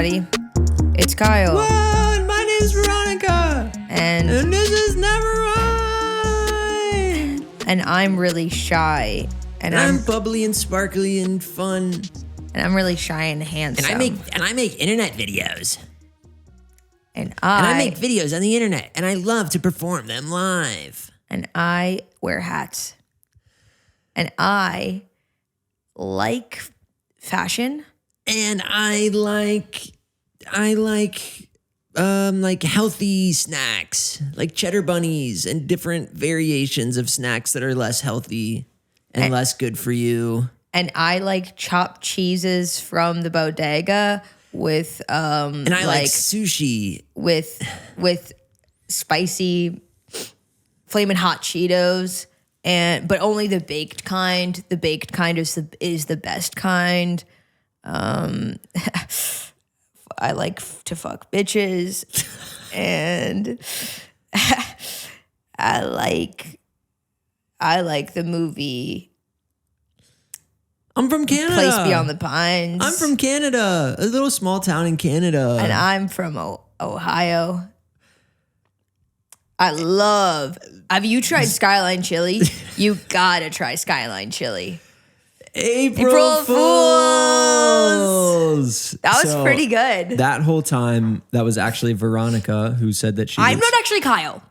everybody. It's Kyle. What? My name's Veronika. And this is Nevermind. And I'm really shy. And I'm bubbly and sparkly and fun. And I'm really shy and handsome. And I make internet videos. And I make videos on the internet. And I love to perform them live. And I wear hats. And I like fashion. And I like healthy snacks, like cheddar bunnies and different variations of snacks that are less healthy and less good for you. And I like chopped cheeses from the bodega with and I like sushi with spicy flaming hot Cheetos, but only the baked kind. The baked kind is the best kind. I like to fuck bitches, and I like the movie. I'm from Canada. Place Beyond the Pines. I'm from Canada, a little small town in Canada. And I'm from Ohio. Have you tried Skyline chili? You gotta try Skyline chili. April Fools! That was pretty good. That whole time, that was actually Veronika who said that I'm not actually Kyle.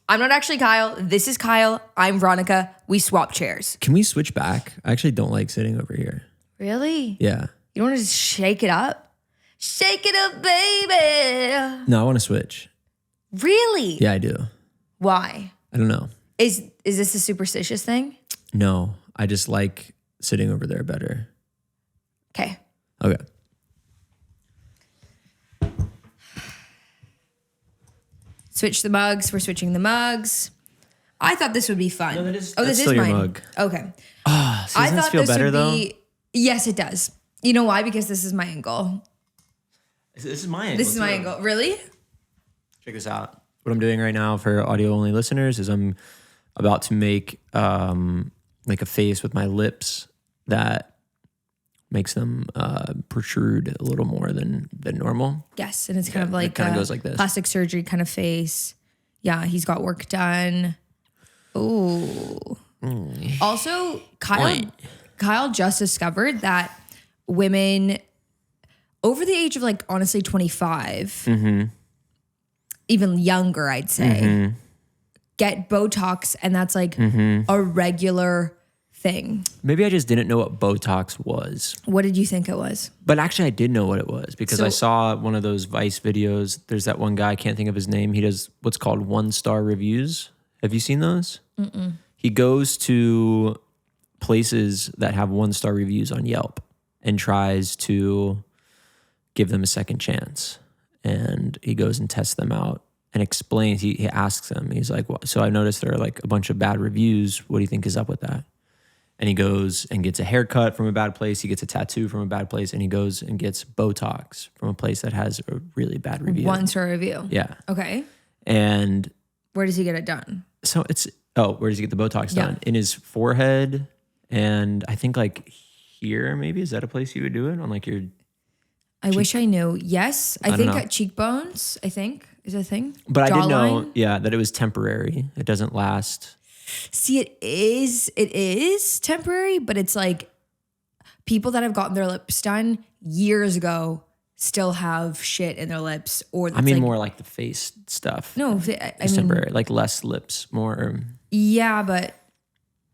I'm not actually Kyle. This is Kyle. I'm Veronika. We swap chairs. Can we switch back? I actually don't like sitting over here. Really? Yeah. You don't want to just shake it up? Shake it up, baby. No, I want to switch. Really? Yeah, I do. Why? I don't know. Is this a superstitious thing? No, I just like sitting over there better. Okay. Okay. Switch the mugs. We're switching the mugs. I thought this would be fun. No, this is still mine. Your mug. Okay. Oh, seasons feel better though? Yes, it does. You know why? Because this is my angle. This is my angle. This is my angle. Really? Check this out. What I'm doing right now for audio only listeners is I'm about to make like a face with my lips that makes them protrude a little more than normal. Yes, and it's kind of like it kind of goes like this. Plastic surgery kind of face. Yeah, he's got work done. Ooh. Also, Kyle just discovered that women over the age of like honestly 25, even younger, I'd say, get Botox, and that's like a regular thing. Maybe I just didn't know what Botox was. What did you think it was? But actually I did know what it was because I saw one of those Vice videos. There's that one guy, I can't think of his name. He does what's called 1-star reviews. Have you seen those? Mm-mm. He goes to places that have 1-star reviews on Yelp and tries to give them a second chance. And he goes and tests them out and explains, he asks them, he's like, so I noticed there are like a bunch of bad reviews. What do you think is up with that? And he goes and gets a haircut from a bad place. He gets a tattoo from a bad place. And he goes and gets Botox from a place that has a really bad review. 1-star review. Yeah. Okay. And where does he get it done? So where does he get the Botox done? In his forehead. And I think like here, maybe. Is that a place you would do it? On like your I wish I knew. Yes. I think at cheekbones, I think, is a thing. But jawline. I didn't know, that it was temporary. It doesn't last. See, it is temporary, but it's like people that have gotten their lips done years ago still have shit in their lips. Or I mean, more like the face stuff. No, I mean, temporary, like less lips, more. Yeah, but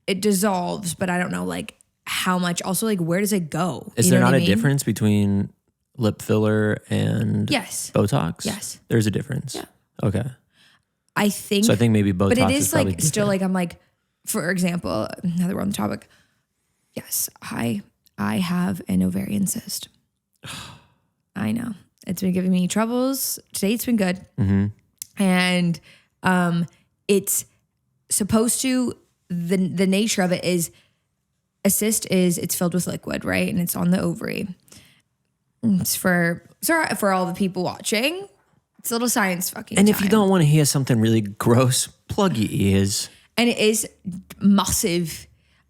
it dissolves. But I don't know, like how much. Also, like where does it go? Is there not a difference between lip filler and Botox? Yes, there's a difference. Yeah. Okay. I think maybe Botox. But it is like different. still like I'm like, for example, now that we're on the topic, yes, I have an ovarian cyst. I know it's been giving me troubles. Today it's been good, and it's supposed to. The nature of it is a cyst is it's filled with liquid, right, and it's on the ovary. It's for all the people watching. It's a little science fucking And time. if you don't want to hear something really gross, plug your ears. And it is massive.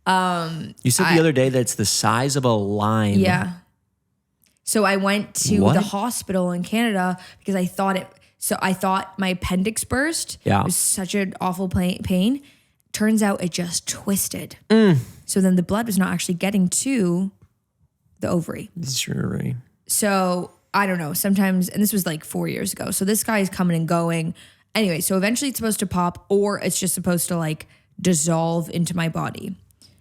You said the other day that it's the size of a lime. Yeah. So I went to What? the hospital in Canada because I thought my appendix burst. Yeah. It was such an awful pain. Turns out it just twisted. So then the blood was not actually getting to the ovary. Sure. So I don't know. Sometimes, and this was like 4 years ago. So this guy is coming and going. Anyway, so eventually it's supposed to pop, or it's just supposed to like dissolve into my body,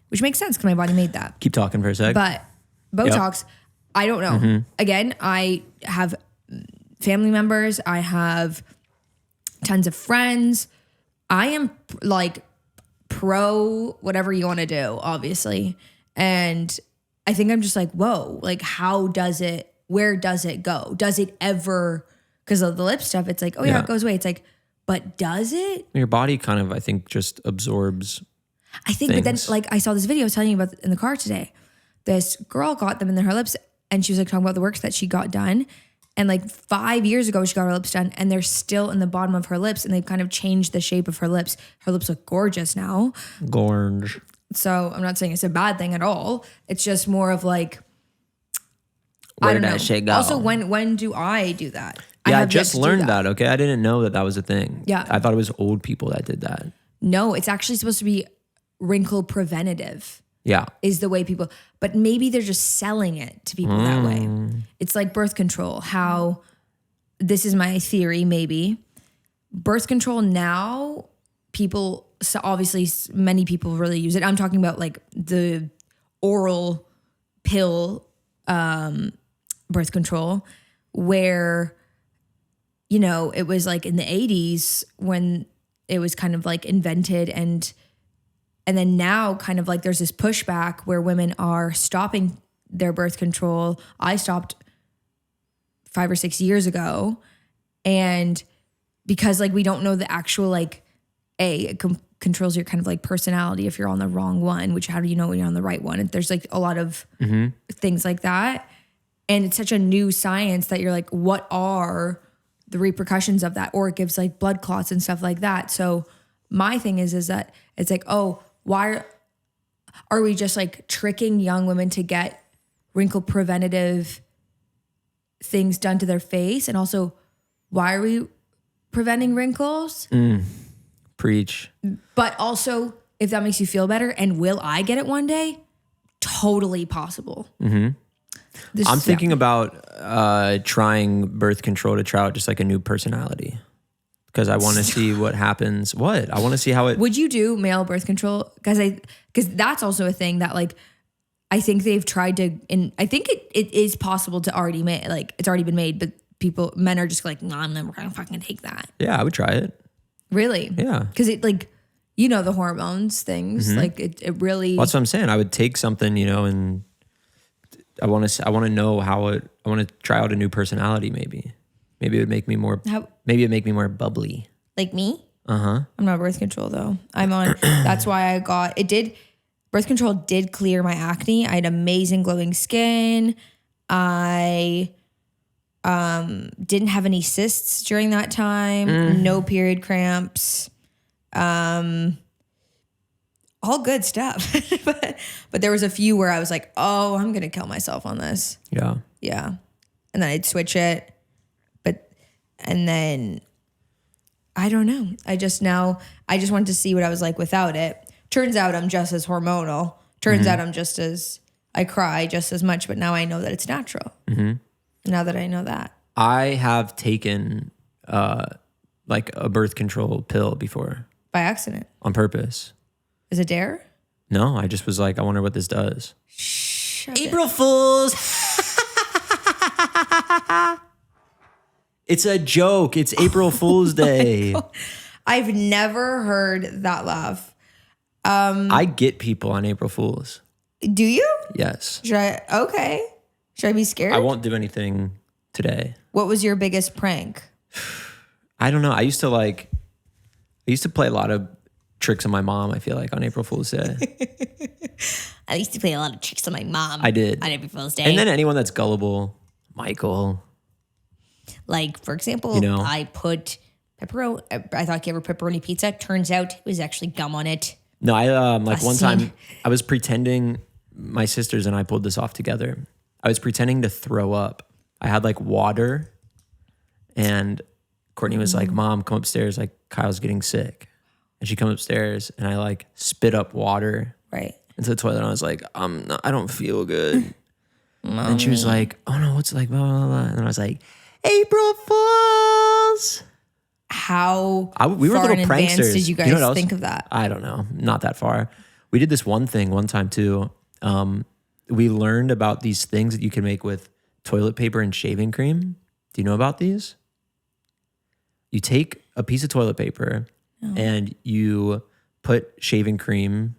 which makes sense because my body made that. Keep talking for a sec. But Botox, I don't know. Again, I have family members. I have tons of friends. I am like pro whatever you want to do, obviously. And I think I'm just like, whoa, like where does it go? Does it ever, because of the lip stuff, it's like, oh yeah, it goes away. It's like, but does it? Your body kind of, I think, just absorbs I think, things. But then like I saw this video I was telling you about in the car today. This girl got them in her lips and she was like talking about the work that she got done. And like 5 years ago, she got her lips done and they're still in the bottom of her lips and they've kind of changed the shape of her lips. Her lips look gorgeous now. Gorge. So I'm not saying it's a bad thing at all. It's just more of like, Where I don't did know. that shit go? Also, when do I do that? Yeah, I have yet just to do learned that. Okay, I didn't know that was a thing. Yeah. I thought it was old people that did that. No, it's actually supposed to be wrinkle preventative. Yeah. Is the way people, but maybe they're just selling it to people that way. It's like birth control, how this is my theory, maybe. Birth control now, so obviously many people really use it. I'm talking about like the oral pill birth control where, it was like in the 80s when it was kind of like invented and then now kind of like there's this pushback where women are stopping their birth control. I stopped 5 or 6 years ago. And because like we don't know the actual like, it controls your kind of like personality if you're on the wrong one, which how do you know when you're on the right one? And there's like a lot of things like that. And it's such a new science that you're like, what are the repercussions of that? Or it gives like blood clots and stuff like that. So my thing is that it's like, oh, why are we just like tricking young women to get wrinkle preventative things done to their face? And also, why are we preventing wrinkles? Preach. But also, if that makes you feel better, and will I get it one day? Totally possible. I'm thinking about trying birth control to try out just like a new personality. Because I want to see what happens. What? I want to see how it... Would you do male birth control? Because that's also a thing that like, I think they've tried to, and I think it is possible to already make, like it's already been made, but men are just like, no, I'm never going to fucking take that. Yeah, I would try it. Really? Yeah. Because it like, the hormones things, like it really... Well, that's what I'm saying. I would take something, and I want to know how I want to try out a new personality maybe. Maybe it would make me more. Maybe it'd make me more bubbly. Like me? I'm not birth control though. I'm on. That's why I got it. Birth control did clear my acne. I had amazing glowing skin. I didn't have any cysts during that time. No period cramps. All good stuff. but there was a few where I was like, oh, I'm gonna kill myself on this. Yeah. Yeah, and then I'd switch it. And then, I don't know. I just wanted to see what I was like without it. Turns out I'm just as hormonal. Turns out I cry just as much, but now I know that it's natural. Now that I know that. I have taken like a birth control pill before. By accident. On purpose. Is it dare? No, I just was like, I wonder what this does. April Fools! It's a joke. It's April Fool's Day. I've never heard that laugh. I get people on April Fools. Do you? Yes. Okay. Should I be scared? I won't do anything today. What was your biggest prank? I don't know. I used to play a lot of tricks on my mom, I feel like, on April Fool's Day. I used to play a lot of tricks on my mom. I did. On April Fool's Day. And then anyone that's gullible, Michael. Like, for example, I put pepperoni. I thought I gave her pepperoni pizza. Turns out it was actually gum on it. No, I one time I was pretending my sisters and I pulled this off together. I was pretending to throw up. I had like water, and Courtney was like, Mom, come upstairs. Like Kyle's getting sick. And she comes upstairs and I like spit up water into the toilet. And I was like, I don't feel good. And she was like, oh no, what's like, blah, blah, blah. And I was like, April Fools. We were little in pranksters. advance did you guys think of that? I don't know. Not that far. We did this one thing one time too. We learned about these things that you can make with toilet paper and shaving cream. Do you know about these? You take a piece of toilet paper and you put shaving cream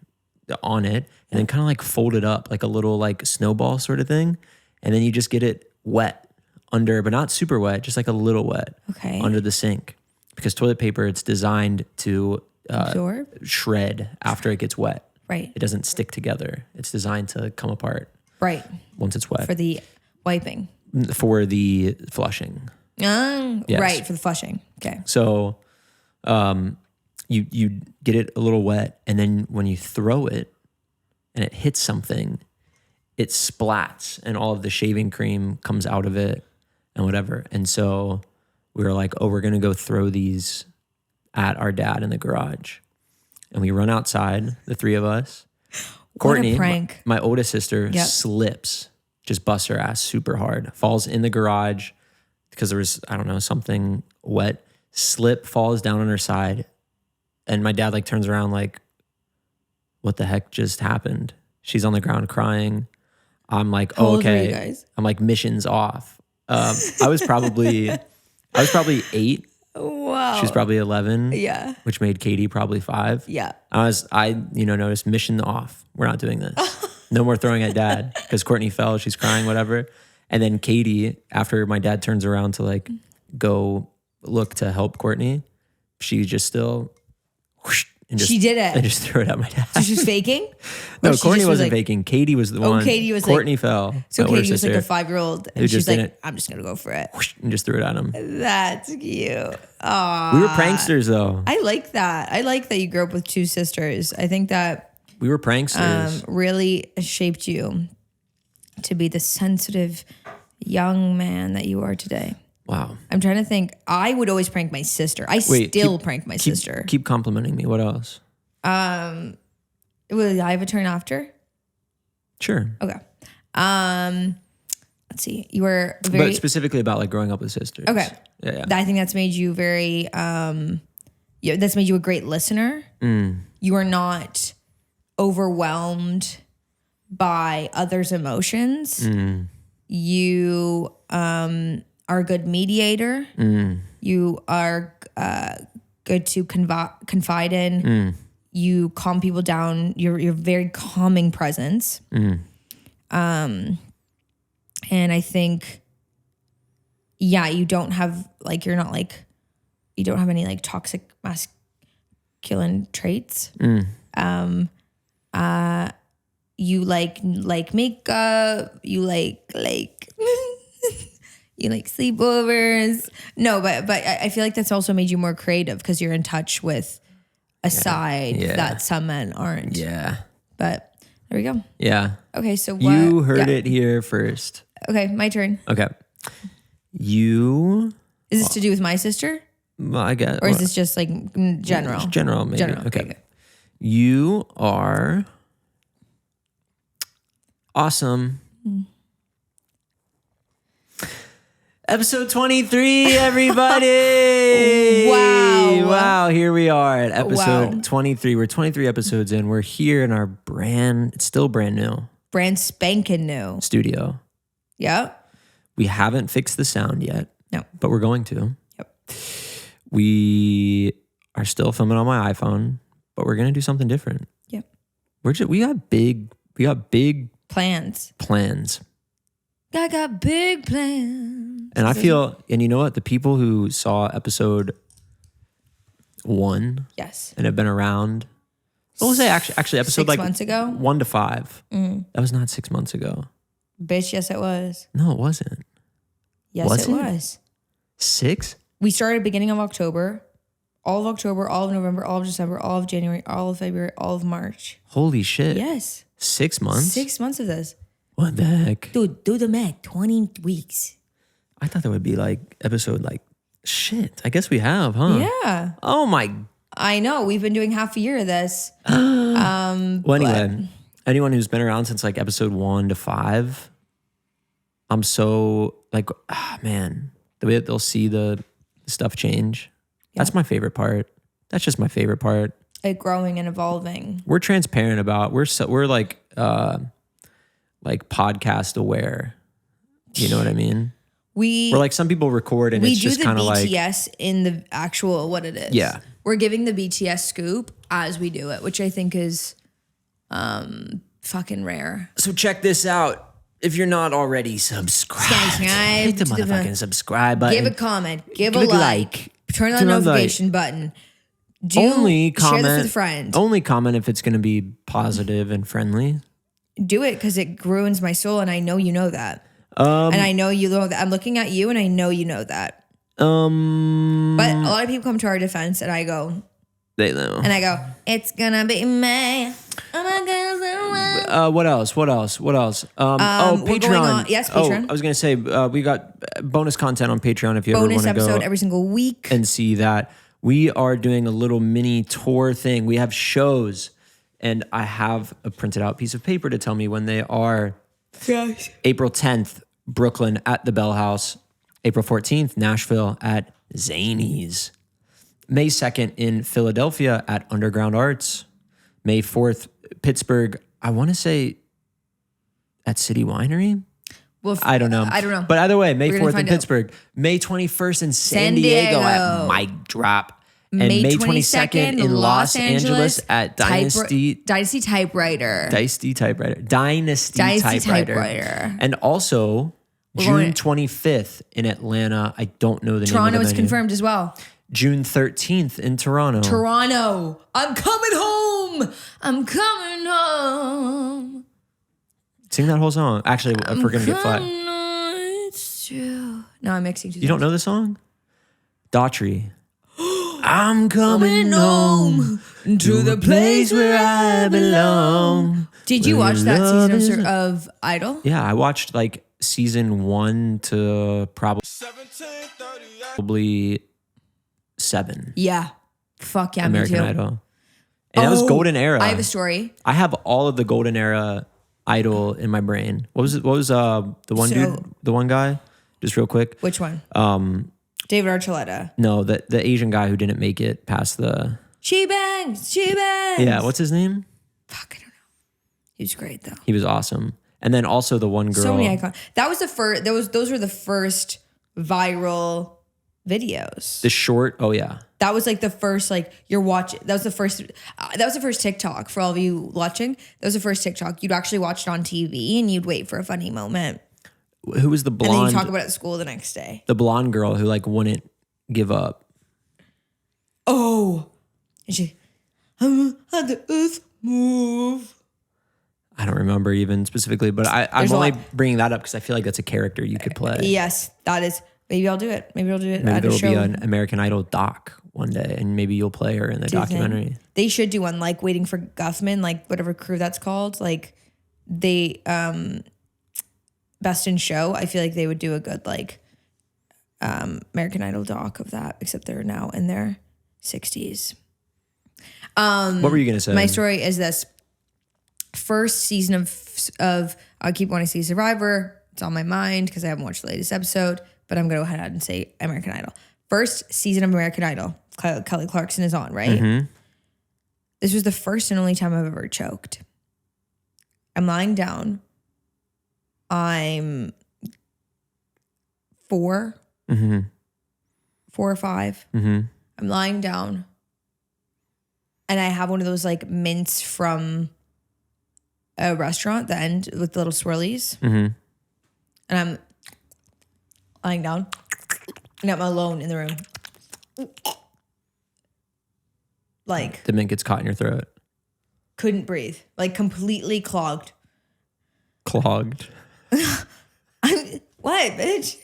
on it and then kind of like fold it up like a little like snowball sort of thing. And then you just get it wet under, but not super wet, just like a little wet under the sink. Because toilet paper, it's designed to absorb, shred after it gets wet. Right. It doesn't stick together. It's designed to come apart. Right. Once it's wet. For the wiping. For the flushing. Yes. Right, for the flushing. Okay. So you get it a little wet, and then when you throw it and it hits something, it splats and all of the shaving cream comes out of it and whatever. And so we were like, oh, we're going to go throw these at our dad in the garage. And we run outside, the three of us. Courtney, prank. My oldest sister, slips, just busts her ass super hard, falls in the garage because there was, I don't know, something wet, falls down on her side. And my dad like turns around like, what the heck just happened? She's on the ground crying. I'm like, How old were okay. you guys? I'm like, mission's off. I was probably 8. Wow. She was probably 11. Yeah. Which made Katie probably 5. Yeah. I noticed mission off. We're not doing this. No more throwing at dad because Courtney fell. She's crying, whatever. And then Katie, after my dad turns around to like go look to help Courtney, she just still whoosh, and just, she did it. And just threw it at my dad. So she's faking? No, Courtney wasn't faking. Katie was the one. Katie was Courtney fell. So Katie was like a 5-year-old and she's like, I'm just going to go for it. Whoosh, and just threw it at him. That's cute. Aww. We were pranksters though. I like that. I like that you grew up with 2 sisters. I think that we were pranksters. Really shaped you to be the sensitive young man that you are today. Wow. I'm trying to think. I would always prank my sister. Still prank my sister. Keep complimenting me. What else? Will I have a turn after? Sure. Okay. Let's see. You were very... But specifically about like growing up with sisters. Okay. Yeah. I think that's made you very... that's made you a great listener. You are not overwhelmed by others' emotions. You are a good mediator. You are good to confide in. You calm people down. You're very calming presence. And I think, you don't have like, you don't have any like toxic masculine traits. You like makeup. You like you like sleepovers. No, but I feel like that's also made you more creative because you're in touch with a side that some men aren't. Yeah. But there we go. Yeah. Okay, so what? You heard it here first. Okay, my turn. Okay. Is this to do with my sister? Well, I guess. Or is this just like general? General, maybe. General. Okay. You are awesome. Episode 23, everybody. Wow. Here we are at episode 23. We're 23 episodes in. We're here in our it's still brand new. Brand spanking new. Studio. Yep. We haven't fixed the sound yet. No. But we're going to. Yep. We are still filming on my iPhone, but we're going to do something different. Yep. We got big plans. I got big plans. And I feel, and you know what? The people who saw episode 1 and have been around, we'll say actually episode 6 months ago? 1 to 5. That was not 6 months ago. Bitch, yes it was. No, it wasn't. Yes, it was. 6? We started beginning of October, all of November, all of December, all of January, all of February, all of March. Holy shit. Yes. 6 months? 6 months of this. What the heck? Dude, do the math. 20 weeks. I thought that would be like episode like shit. I guess we have, huh? Yeah. Oh my. I know. We've been doing half a year of this. Well, anyway, anyone who's been around since like episode 1 to 5, I'm so like, man, the way that they'll see the stuff change. Yeah. That's my favorite part. That's just my favorite part. Like growing and evolving. We're transparent about, we're like podcast aware. You know what I mean? We're like some people record and it's just kind of like. We do the BTS in the actual, what it is. Yeah. We're giving the BTS scoop as we do it, which I think is fucking rare. So check this out. If you're not already subscribed, hit the motherfucking subscribe button. Give a comment. Give a like. Turn on the notification button. Only comment. Share this with friends. Only comment if it's going to be positive and friendly. Do it because it ruins my soul, and I know you know that. And I know you know that. I'm looking at you, and I know you know that. But a lot of people come to our defense, and I go. They know. And I go, it's gonna be me. What else? Patreon. Yes, Patreon. I was gonna say we got bonus content on Patreon if you ever want to go. Bonus episode every single week and see that. We are doing a little mini tour thing. We have shows, and I have a printed out piece of paper to tell me when they are. Yes. April 10th, Brooklyn at the Bell House. April 14th, Nashville at Zanies. May 2nd in Philadelphia at Underground Arts. May 4th, Pittsburgh, I want to say at City Winery. Well, I don't know. But either way, May 4th in Pittsburgh. May 21st in San Diego at Mic Drop. And May 22nd in Los Angeles at Dynasty Typewriter. Dynasty Typewriter. And also June 25th in Atlanta. I don't know the name of the venue. Toronto is confirmed as well. June 13th in Toronto. I'm coming home. I'm coming home. Sing that whole song. Actually, if we're going to get flat. It's true. No, I'm mixing two songs. You don't know the song? Daughtry. I'm coming home to the place where I belong. Did you watch that season of Idol? Yeah, I watched like season 1 to probably 7. Yeah. Fuck yeah, American me too. Idol. And that was golden era. I have a story. I have all of the golden era Idol in my brain. What was the one guy? Just real quick. Which one? David Archuleta. No, the Asian guy who didn't make it past the. She bangs. Yeah, what's his name? Fuck, I don't know. He was great though. He was awesome. And then also the one girl. So many icons. That was the first. Those were the first viral videos. The short. Oh yeah. That was like the first, like you're watching. That was the first TikTok for all of you watching. That was the first TikTok. You'd actually watch it on TV and you'd wait for a funny moment. Who was the blonde? And then you talk about it at school the next day. The blonde girl who like wouldn't give up. Oh, and she, I'm at the earth move. I don't remember even specifically, but I'm only bringing that up because I feel like that's a character you could play. Yes, that is. Maybe I'll do it. Maybe there will be an American Idol doc one day, and maybe you'll play her in the documentary. They should do one like Waiting for Guffman, like whatever crew that's called. Like they Best in Show. I feel like they would do a good like American Idol doc of that, except they're now in their 60s. What were you gonna say? My story is this: first season of I keep wanting to see Survivor. It's on my mind because I haven't watched the latest episode, but I'm gonna go ahead and say American Idol. First season of American Idol. Kelly Clarkson is on, right? Mm-hmm. This was the first and only time I've ever choked. I'm lying down. I'm 4 or 5. Mm-hmm. I'm lying down. And I have one of those like mints from a restaurant, the end with the little swirlies. Mm-hmm. And I'm lying down. And I'm alone in the room. Like. The mint gets caught in your throat. Couldn't breathe. Like completely clogged. Clogged? What, bitch?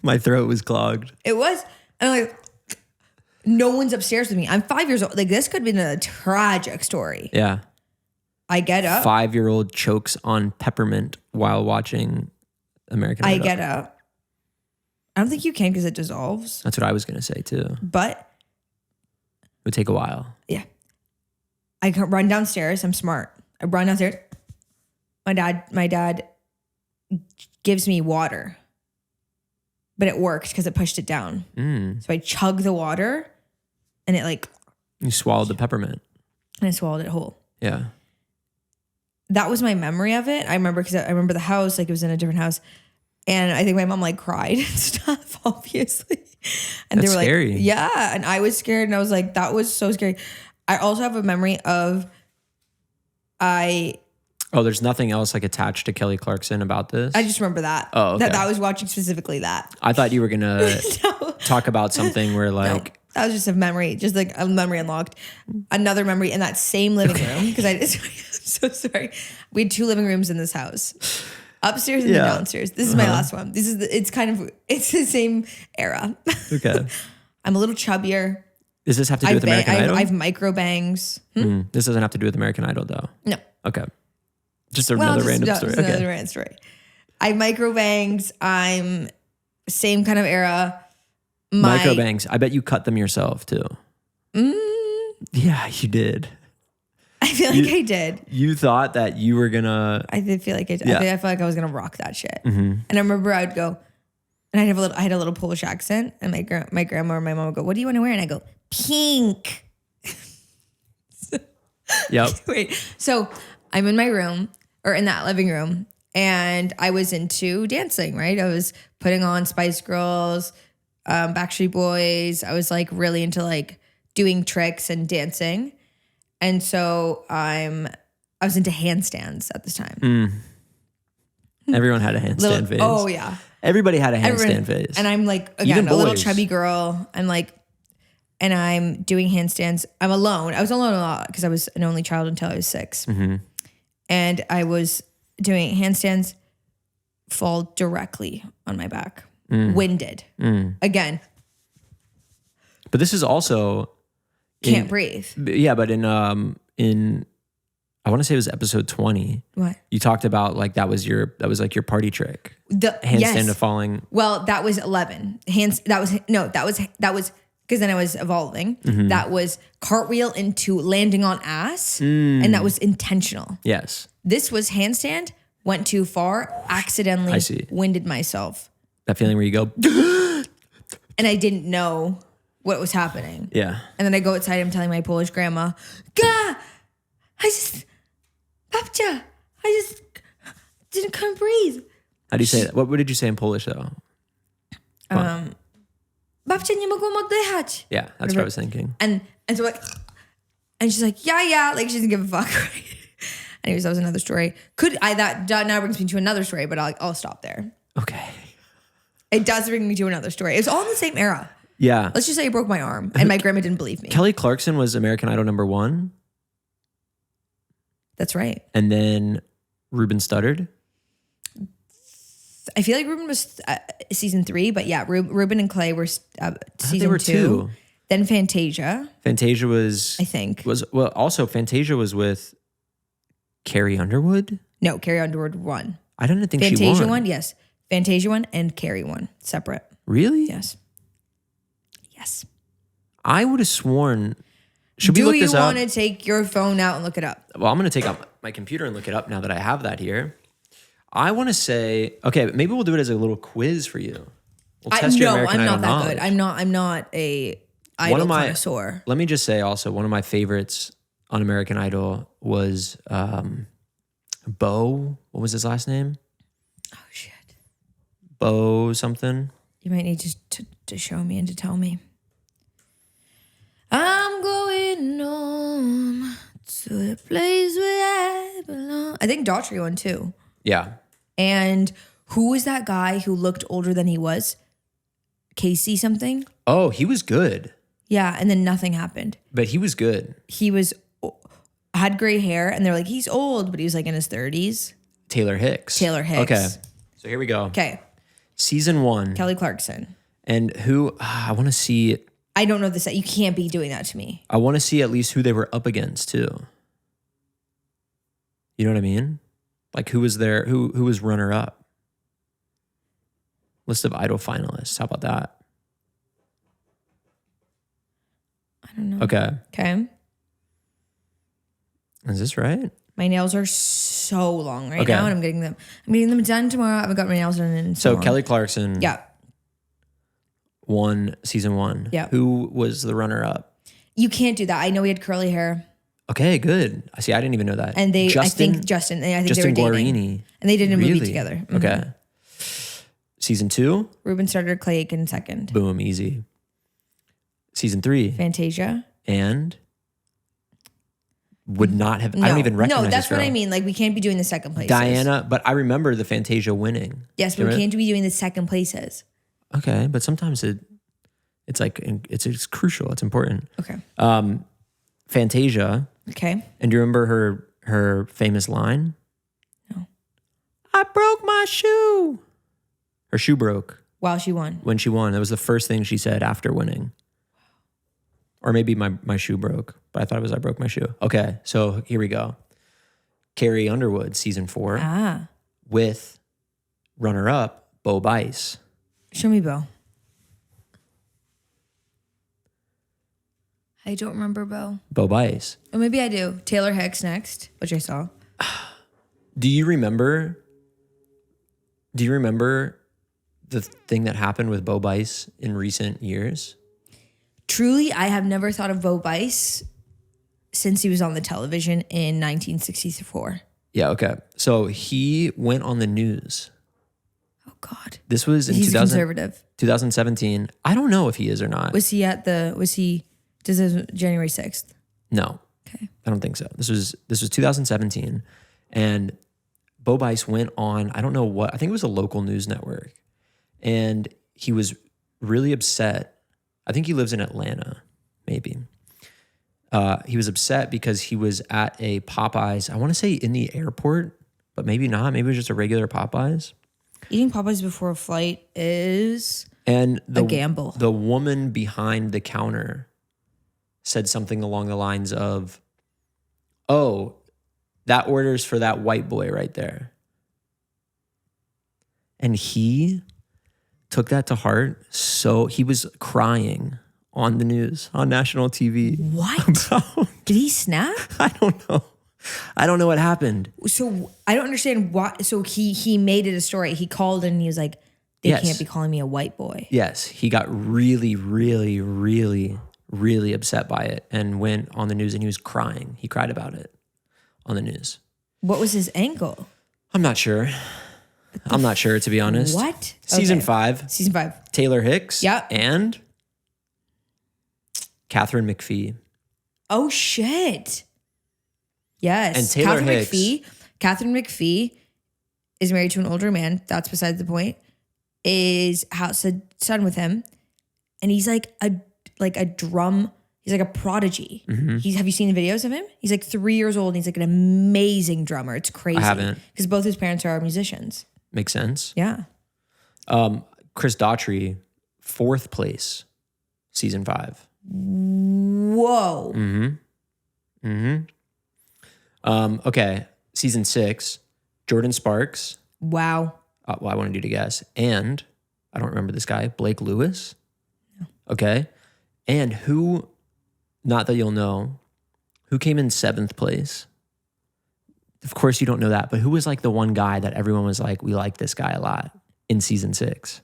My throat was clogged. It was. And I'm like, no one's upstairs with me. I'm 5 years old. Like this could have been a tragic story. Yeah. I get up. 5-year-old chokes on peppermint while watching American I Idol. get a. I don't think you can because it dissolves. That's what I was gonna say too. But It would take a while. yeah, I can run downstairs. I'm smart. I run downstairs. My dad gives me water, but it worked because it pushed it down. So I chug the water, and it like You swallowed the peppermint. and I swallowed it whole. Yeah. That was my memory of it. I remember because I remember the house, like it was in a different house. And I think my mom like cried and stuff, obviously. And That's they were scary. like, yeah. And I was scared and I was like, that was so scary. I also have a memory of Oh, there's nothing else like attached to Kelly Clarkson about this? I just remember that. Oh, okay. That I was watching specifically that. I thought you were going to No. talk about something where like, No, that was just a memory, just like a memory unlocked. Another memory in that same living room. Because I'm so sorry. We had 2 living rooms in this house. Upstairs and then downstairs. This is my last one. It's the same era. okay. I'm a little chubbier. Does this have to do with American Idol? I have micro bangs. This doesn't have to do with American Idol though. No. Okay. Just another random story. Okay. Another random story. I have micro bangs. I'm same kind of era. Micro bangs. I bet you cut them yourself too. Yeah, you did. I feel like I did. You thought that you were gonna. I did feel like I did. Yeah. I feel like I was gonna rock that shit. And I remember I'd go, and I had a little Polish accent, and my grandma or my mom would go, "What do you want to wear?" And I go, "Pink." Yep. Wait. So I'm in my room or in that living room, and I was into dancing. Right. I was putting on Spice Girls, Backstreet Boys. I was like really into like doing tricks and dancing. And so I was into handstands at this time. Everyone had a handstand phase. Oh yeah. Everybody had a handstand phase. And I'm like, again, Even a little boys. chubby girl. And I'm doing handstands. I'm alone. I was alone a lot because I was an only child until I was 6. And I was doing handstands, fall directly on my back, winded. Again, But this is also can't breathe. Yeah, but in I want to say it was episode 20. What? You talked about like that was like your party trick. The Handstand to falling. Well, that was 11. That was because then I was evolving. That was cartwheel into landing on ass, and that was intentional. Yes. This was handstand, went too far, accidentally I see. winded myself. That feeling where you go, And I didn't know what was happening. yeah. And then I go outside, I'm telling my Polish grandma, Babcia, I just didn't come breathe. How do you say that? What did you say in Polish though? Babcia nie mogłam oddychać. Yeah, that's what I was thinking. And so like, and she's like, yeah, like she doesn't give a fuck. Right? Anyways, that was another story. That now brings me to another story, but I'll stop there. Okay. It does bring me to another story. It's all in the same era. Yeah. Let's just say I broke my arm and my grandma didn't believe me. Kelly Clarkson was American Idol #1. That's right. And then Ruben Studdard. I feel like Ruben was season 3, but yeah, Ruben and Clay were season they were 2. 2. Then Fantasia. Fantasia was, I think. Also Fantasia was with Carrie Underwood. No, Carrie Underwood won. I didn't think Fantasia she won. won, yes. Fantasia won and Carrie won, separate. Really? Yes. I would have sworn. Should we look this Do you up? want to take your phone out and look it up? Well, I'm going to take out my computer and look it up now that I have that here. I want to say, okay, maybe we'll do it as a little quiz for you. We'll test your American I'm Idol not that knowledge. good. I'm not a idol connoisseur. Let me just say also, one of my favorites on American Idol was Bo. What was his last name? Oh shit. Bo something. You might need to show me and to tell me. I'm going home to the place where I belong. I think Daughtry won too. Yeah. And who was that guy who looked older than he was? Casey something? Oh, he was good. Yeah, and then nothing happened. But he was good. He had gray hair, and they're like, he's old, but he was like in his 30s. Taylor Hicks. Okay. So here we go. Okay. Season 1. Kelly Clarkson. And who, I want to see. I don't know this. You can't be doing that to me. I want to see at least who they were up against too. You know what I mean? Like who was there? Who was runner up? List of Idol finalists. How about that? I don't know. Okay. Is this right? My nails are so long right Okay. now, and I'm getting them done tomorrow. I haven't got my nails done in so long. Kelly Clarkson won season 1. Yeah. Who was the runner up? You can't do that. I know he had curly hair. Okay, good. I see. I didn't even know that. And I think Justin they were dating. Guarini. And they did a movie Really? together. Mhm. Okay. Season 2? Ruben starter, Clay Aiken second. Boom, easy. Season 3? Fantasia. And? Would not have, I don't even recognize No, that's this girl. what I mean. Like, we can't be doing the second places. Diana, but I remember the Fantasia winning. Yes, but we can't be doing the second places. Okay, but sometimes it's like, it's crucial. It's important. Okay. Fantasia. Okay. And do you remember her famous line? No. I broke my shoe. Her shoe broke. While she won. When she won. That was the first thing she said after winning. Or maybe my shoe broke, but I thought it was I broke my shoe. Okay, so here we go. Carrie Underwood, season 4, with runner-up Bo Bice. Show me Bo. I don't remember Bo. Bo Bice. Or maybe I do. Taylor Hicks next, which I saw. Do you remember the thing that happened with Bo Bice in recent years? Truly, I have never thought of Bo Bice since he was on the television in 1964. Yeah, okay. So he went on the news. Oh, God. This was in He's conservative. 2017. I don't know if he is or not. Does this is January 6th? No. Okay. I don't think so. This was 2017. And Bo Bice went on, I don't know what, I think it was a local news network. And he was really upset. I think he lives in Atlanta, maybe. He was upset because he was at a Popeyes, I want to say in the airport, but maybe not. Maybe it was just a regular Popeyes. Eating Popeyes before a flight is a gamble. The woman behind the counter said something along the lines of, "Oh, that order's for that white boy right there." And he took that to heart. So he was crying on the news, on national TV. What? Did he snap? I don't know. I don't know what happened. So I don't understand why. So he made it a story. He called and he was like, they can't be calling me a white boy. Yes. He got really, really, really, really upset by it and went on the news and he was crying. He cried about it on the news. What was his angle? I'm not sure. I'm not sure, to be honest. What? Season 5. Season 5. Taylor Hicks. Yep. And Catherine McPhee. Oh, shit. Yes. And Taylor Hicks. Catherine McPhee is married to an older man. That's besides the point. Has a son with him. And he's like a drum. He's like a prodigy. Mm-hmm. Have you seen the videos of him? He's like 3 years old and he's like an amazing drummer. It's crazy. I haven't. Because both his parents are musicians. Makes sense. Yeah. Chris Daughtry, 4th place, season 5. Whoa. Okay, season 6, Jordan Sparks. Wow. Well, I wanted you to guess. And I don't remember this guy, Blake Lewis. No. Okay. And who, not that you'll know, who came in 7th place? Of course you don't know that, but who was like the one guy that everyone was like, we like this guy a lot in season 6?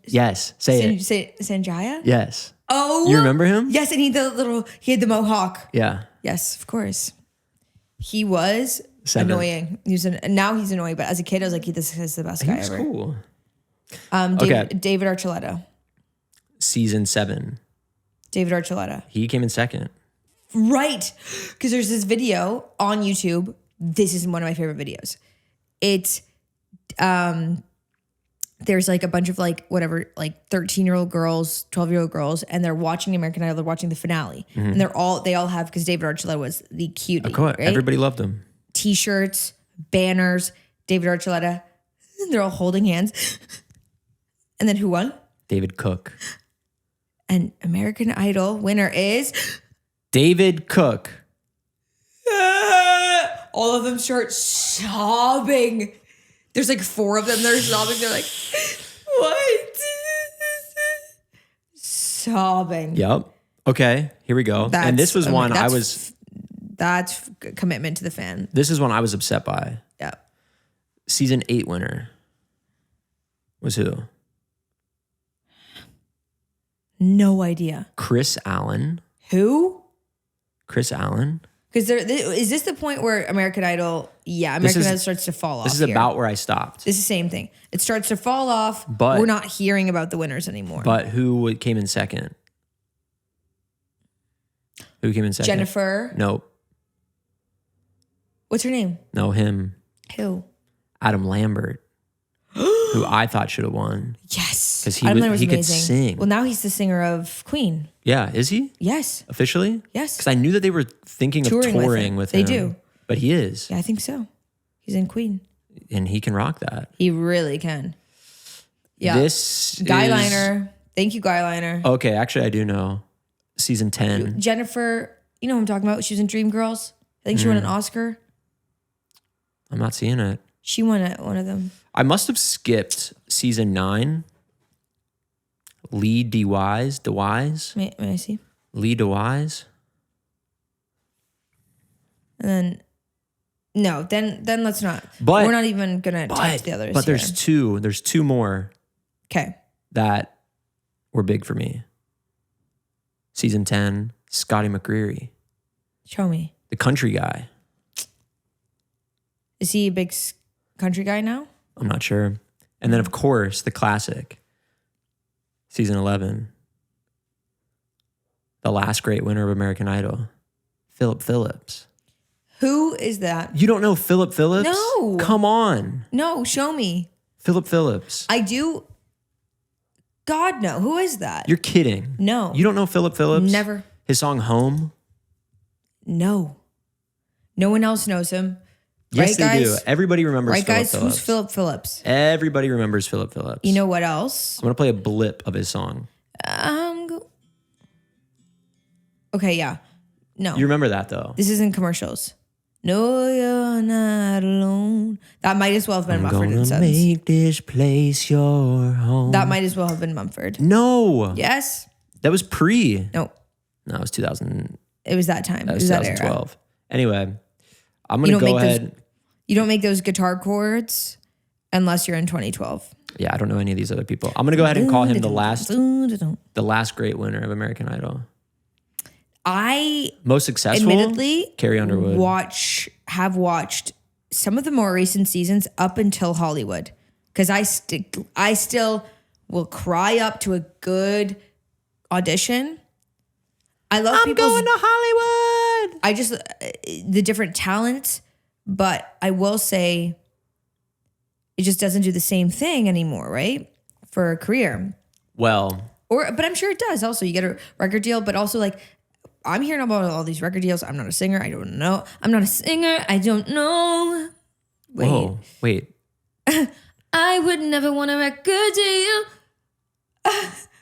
Yes, say it. Sanjaya? Yes. Oh. You remember him? Yes, and he had the mohawk. Yeah. Yes, of course. He was 7th. annoying. Now he's annoying, but as a kid, I was like, this is the best guy He's ever. cool. David Archuleta. Season 7. David Archuleta. He came in 2nd. Right. Because there's this video on YouTube. This is one of my favorite videos. It's, there's like a bunch of like 13-year-old girls, 12-year-old girls, and they're watching American Idol. They're watching the finale. And they all have, because David Archuleta was the cutie. Of course. Right? Everybody loved him. T-shirts, banners, David Archuleta. They're all holding hands. And then who won? David Cook. And American Idol winner is David Cook. all of them start sobbing. There's like 4 of them. They're sobbing. They're like, what? Sobbing. Yep. Okay, here we go. And this was one I was... That's commitment to the fan. This is one I was upset by. Yeah. Season 8 winner was who? No idea. Chris Allen. Who? Chris Allen. Because is this the point where American Idol? Yeah, American Idol starts to fall off. This is about where I stopped. This is the same thing. It starts to fall off, but we're not hearing about the winners anymore. But who came in second? Who came in second? Jennifer. Nope. What's her name? No, him. Who? Adam Lambert, who I thought should have won. Yes. Because he could sing. Well, now he's the singer of Queen. Yeah, is he? Yes. Officially? Yes. Because I knew that they were thinking of touring with him. They do. But he is. Yeah, I think so. He's in Queen. And he can rock that. He really can. Yeah. Guyliner. Thank you, Guyliner. Okay, actually, I do know. Season 10. Jennifer, you know who I'm talking about? She was in Dreamgirls. I think she won an Oscar. I'm not seeing it. She won one of them. I must have skipped season 9. Lee DeWise. May I see? Lee DeWise. And then, no, then let's not. But we're not even gonna touch the others. But there's two more. Okay. That were big for me. Season 10, Scotty McCreery. Show me. The country guy. Is he a big country guy now? I'm not sure. And then, of course, the classic. Season 11. The last great winner of American Idol. Philip Phillips. Who is that? You don't know Philip Phillips? No. Come on. No, show me. Philip Phillips. I do. God, no. Who is that? You're kidding. No. You don't know Philip Phillips? Never. His song Home? No. No one else knows him. Yes, right, they guys? do. Everybody remembers right, Philip guys? Phillips. Who's Philip Phillips? Everybody remembers Philip Phillips. You know what else? I'm going to play a blip of his song. Okay, yeah. No. You remember that, though. This isn't commercials. No, you're not alone. That might as well have been Mumford and Sons. Make this place your home. That might as well have been Mumford. No. Yes? That was pre. No. No, it was 2000. It was that time. That was it was 2012. That era. Anyway, I'm going to go ahead. You don't make those guitar chords unless you're in 2012. Yeah, I don't know any of these other people. I'm going to go ahead and call him the last great winner of American Idol. I most successful, admittedly, Carrie Underwood. have watched some of the more recent seasons up until Hollywood, because I still will cry up to a good audition. I love. I'm going to Hollywood. I just the different talents, but I will say it just doesn't do the same thing anymore, right? For a career. Well, but I'm sure it does. Also, you get a record deal, but also like. I'm hearing about all these record deals. I'm not a singer. I don't know. I'm not a singer. I don't know. Wait. Whoa, wait. I would never want a record deal.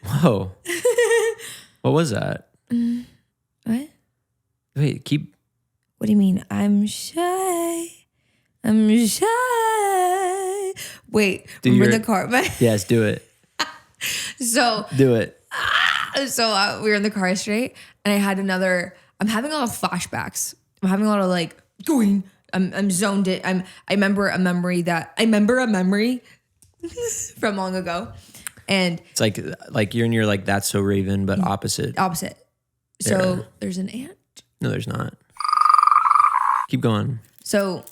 Whoa. What was that? What? Wait, keep. What do you mean? I'm shy. I'm shy. Wait, we're in the car. Yes, do it. So. Do it. So we were in the car yesterday, and I'm having a lot of flashbacks. I'm having a lot of like going. I'm zoned in. I remember a memory from long ago, and it's like you're in your like That's So Raven, but opposite. So there's an ant. No, there's not. Keep going. So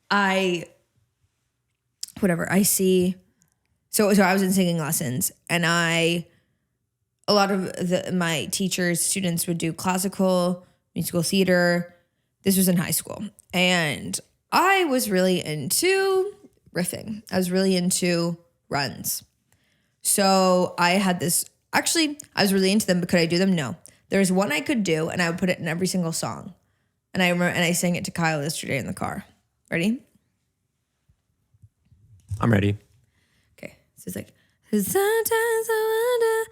I see. So I was in singing lessons, and a lot of my students would do classical, musical theater. This was in high school. And I was really into riffing. I was really into runs. So I had this, actually, I was really into them, but could I do them? No. There's one I could do, and I would put it in every single song. And I remember, and I sang it to Kyle yesterday in the car. Ready? I'm ready. Okay. So it's like, sometimes I wonder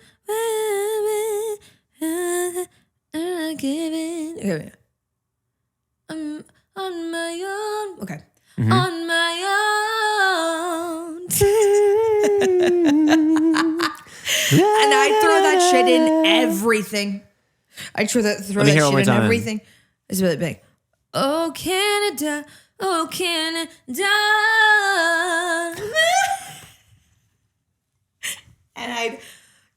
where I'm giving. Okay. on my own. Okay. Mm-hmm. On my own. And I throw that shit in everything. I throw that shit in everything. It's really big. Oh, Canada. Oh, Canada. And I'd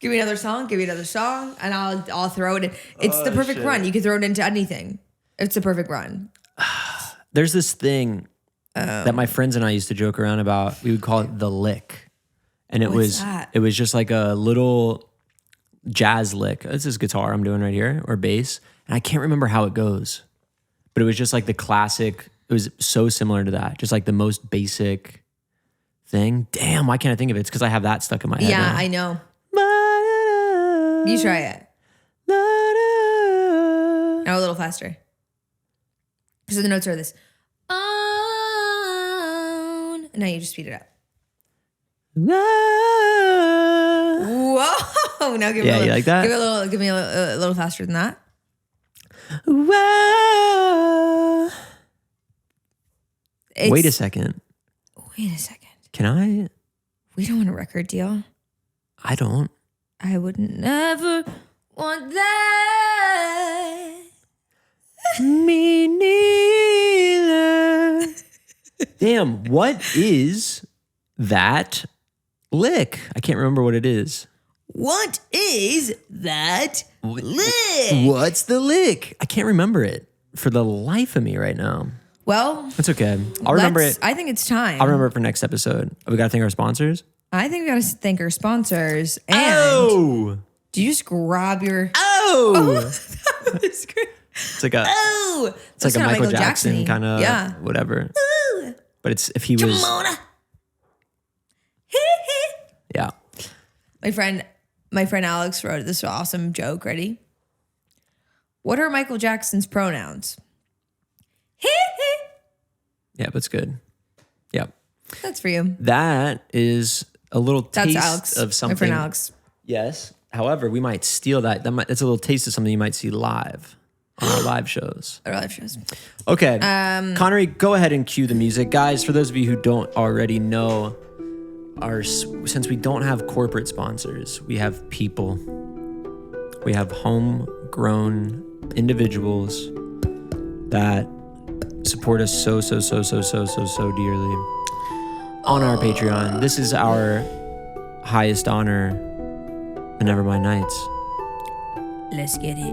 give me another song, and I'll throw it in. It's the perfect run. You can throw it into anything. It's the perfect run. There's this thing that my friends and I used to joke around about. We would call it the lick. And it was just like a little jazz lick. This is guitar I'm doing right here, or bass. And I can't remember how it goes. But it was just like the classic. It was so similar to that. Just like the most basic thing. Damn, why can't I think of it? It's because I have that stuck in my head. Yeah, now. I know. You try it. Now a little faster. So the notes are this. On. Now you just speed it up. Whoa! Now give me a little, you like that? Give me a little faster than that. Wait a second. Can I? We don't want a record deal. I don't. I would never want that. Me neither. Damn, what is that lick? I can't remember what it is. What is that lick? What's the lick? I can't remember it for the life of me right now. Well, it's okay. I'll remember it. I think it's time. I'll remember it for next episode. We got to thank our sponsors. I think we got to thank our sponsors. And do you just grab your? That was great. It's like a. It's like a Michael Jackson kind of whatever. Ooh. But it's if he was. Yeah. My friend Alex wrote this awesome joke. Ready? What are Michael Jackson's pronouns? Yeah, but it's good. Yeah. That's for you. That is a little taste Alex, of something. My friend Alex. Yes. However, we might steal that. That's a little taste of something you might see live on our live shows. Okay. Connery, go ahead and cue the music. Guys, for those of you who don't already know, since we don't have corporate sponsors, we have people. We have homegrown individuals that support us so dearly on our Patreon. This is our highest honor, the Nevermind Nights. Let's get it.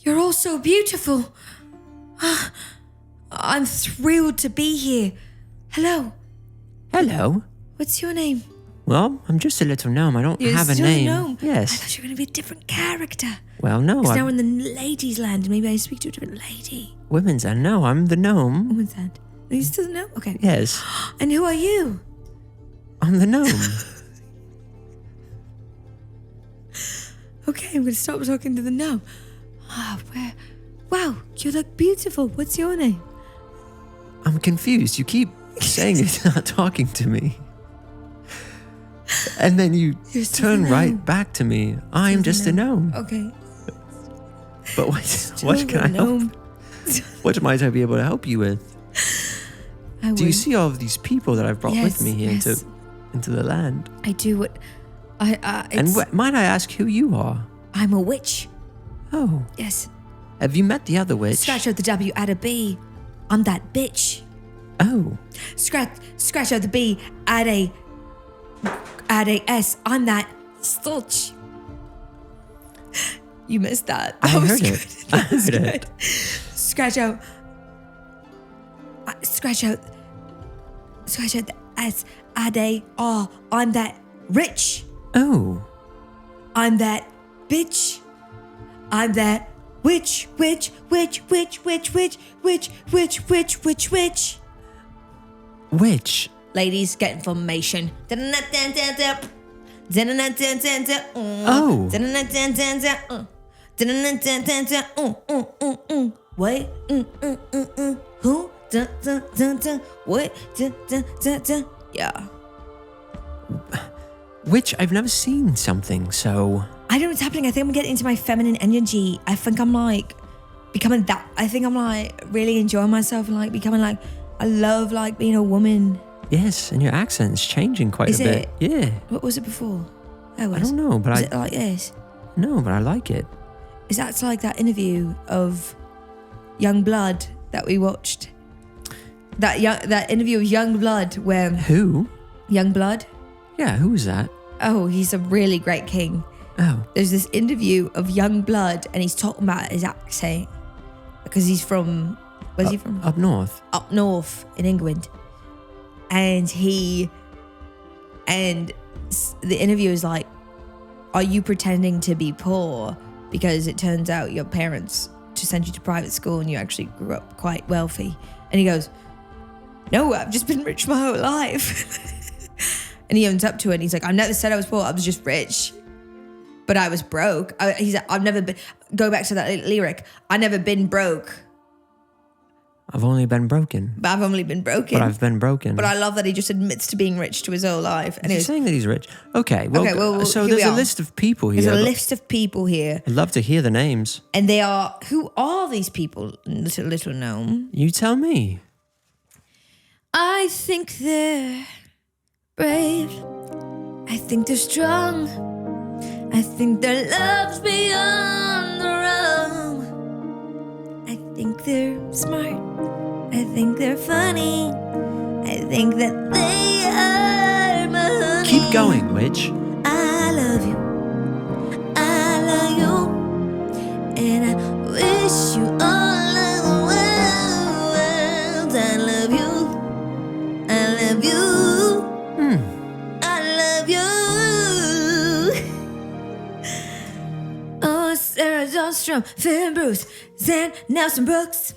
You're all so beautiful. I'm thrilled to be here. Hello. Hello. What's your name? Well, I'm just a little gnome. I don't have a name. Gnome. Yes. I thought you were going to be a different character. Well, no. Because now we're in the ladies' land. Maybe I speak to a different lady. Women's land. No, I'm the gnome. Women's land. Are you still the gnome? Okay. Yes. And who are you? I'm the gnome. Okay, I'm going to stop talking to the gnome. Wow, you look beautiful. What's your name? I'm confused. You keep saying it's not talking to me. And then you turn right back to me. I'm just a gnome. Okay. But what can I help? What might I be able to help you with? Do you see all of these people that I've brought with me here into the land? I do. Might I ask who you are? I'm a witch. Oh. Yes. Have you met the other witch? Scratch out the W, add a B. I'm that bitch. Oh. Scratch out the B, add a S. I'm that stitch. You missed that. I heard it. I heard it. Scratch out the S, add a R. I'm that rich. Oh. I'm that bitch. I'm that witch. Which? Ladies, get information. Oh. What? Who? What? Yeah. Which I've never seen something, so. I don't know what's happening. I think I'm getting into my feminine energy. I think I'm like becoming that. I think I'm like really enjoying myself and like becoming like, I love like being a woman. Yes, and your accent's changing quite a bit. Yeah. What was it before? I don't know, but was it like this? No, but I like it. Is that like that interview of Young Blood that we watched? That interview of Young Blood where Who? Young Blood? Yeah, who was that? Oh, he's a really great king. Oh. There's this interview of Young Blood and he's talking about his accent because he's from, where's he from? Up north. Up north in England. And the interview is like, are you pretending to be poor because it turns out your parents to send you to private school and you actually grew up quite wealthy? And he goes, no, I've just been rich my whole life. And he owns up to it. And he's like, I never said I was poor. I was just rich, but I was broke. He's like, I've never been, go back to that lyric. I never been broke. I've only been broken. But I've only been broken. But I've been broken. But I love that he just admits to being rich to his whole life. And he's saying that he's rich. Okay. Well, so here there's a list of people here. There's a list of people here. I'd love to hear the names. And they are, who are these people? Little known. You tell me. I think they're brave. I think they're strong. I think their love's beyond the realm. I think they're smart. I think they're funny. I think that they are my honey. Keep going, witch. I love you. I love you. And I wish you all of the world. I love you. I love you. I love you. Oh, Sarah Dahlstrom, Finn Bruce, Zan Nelson Brooks,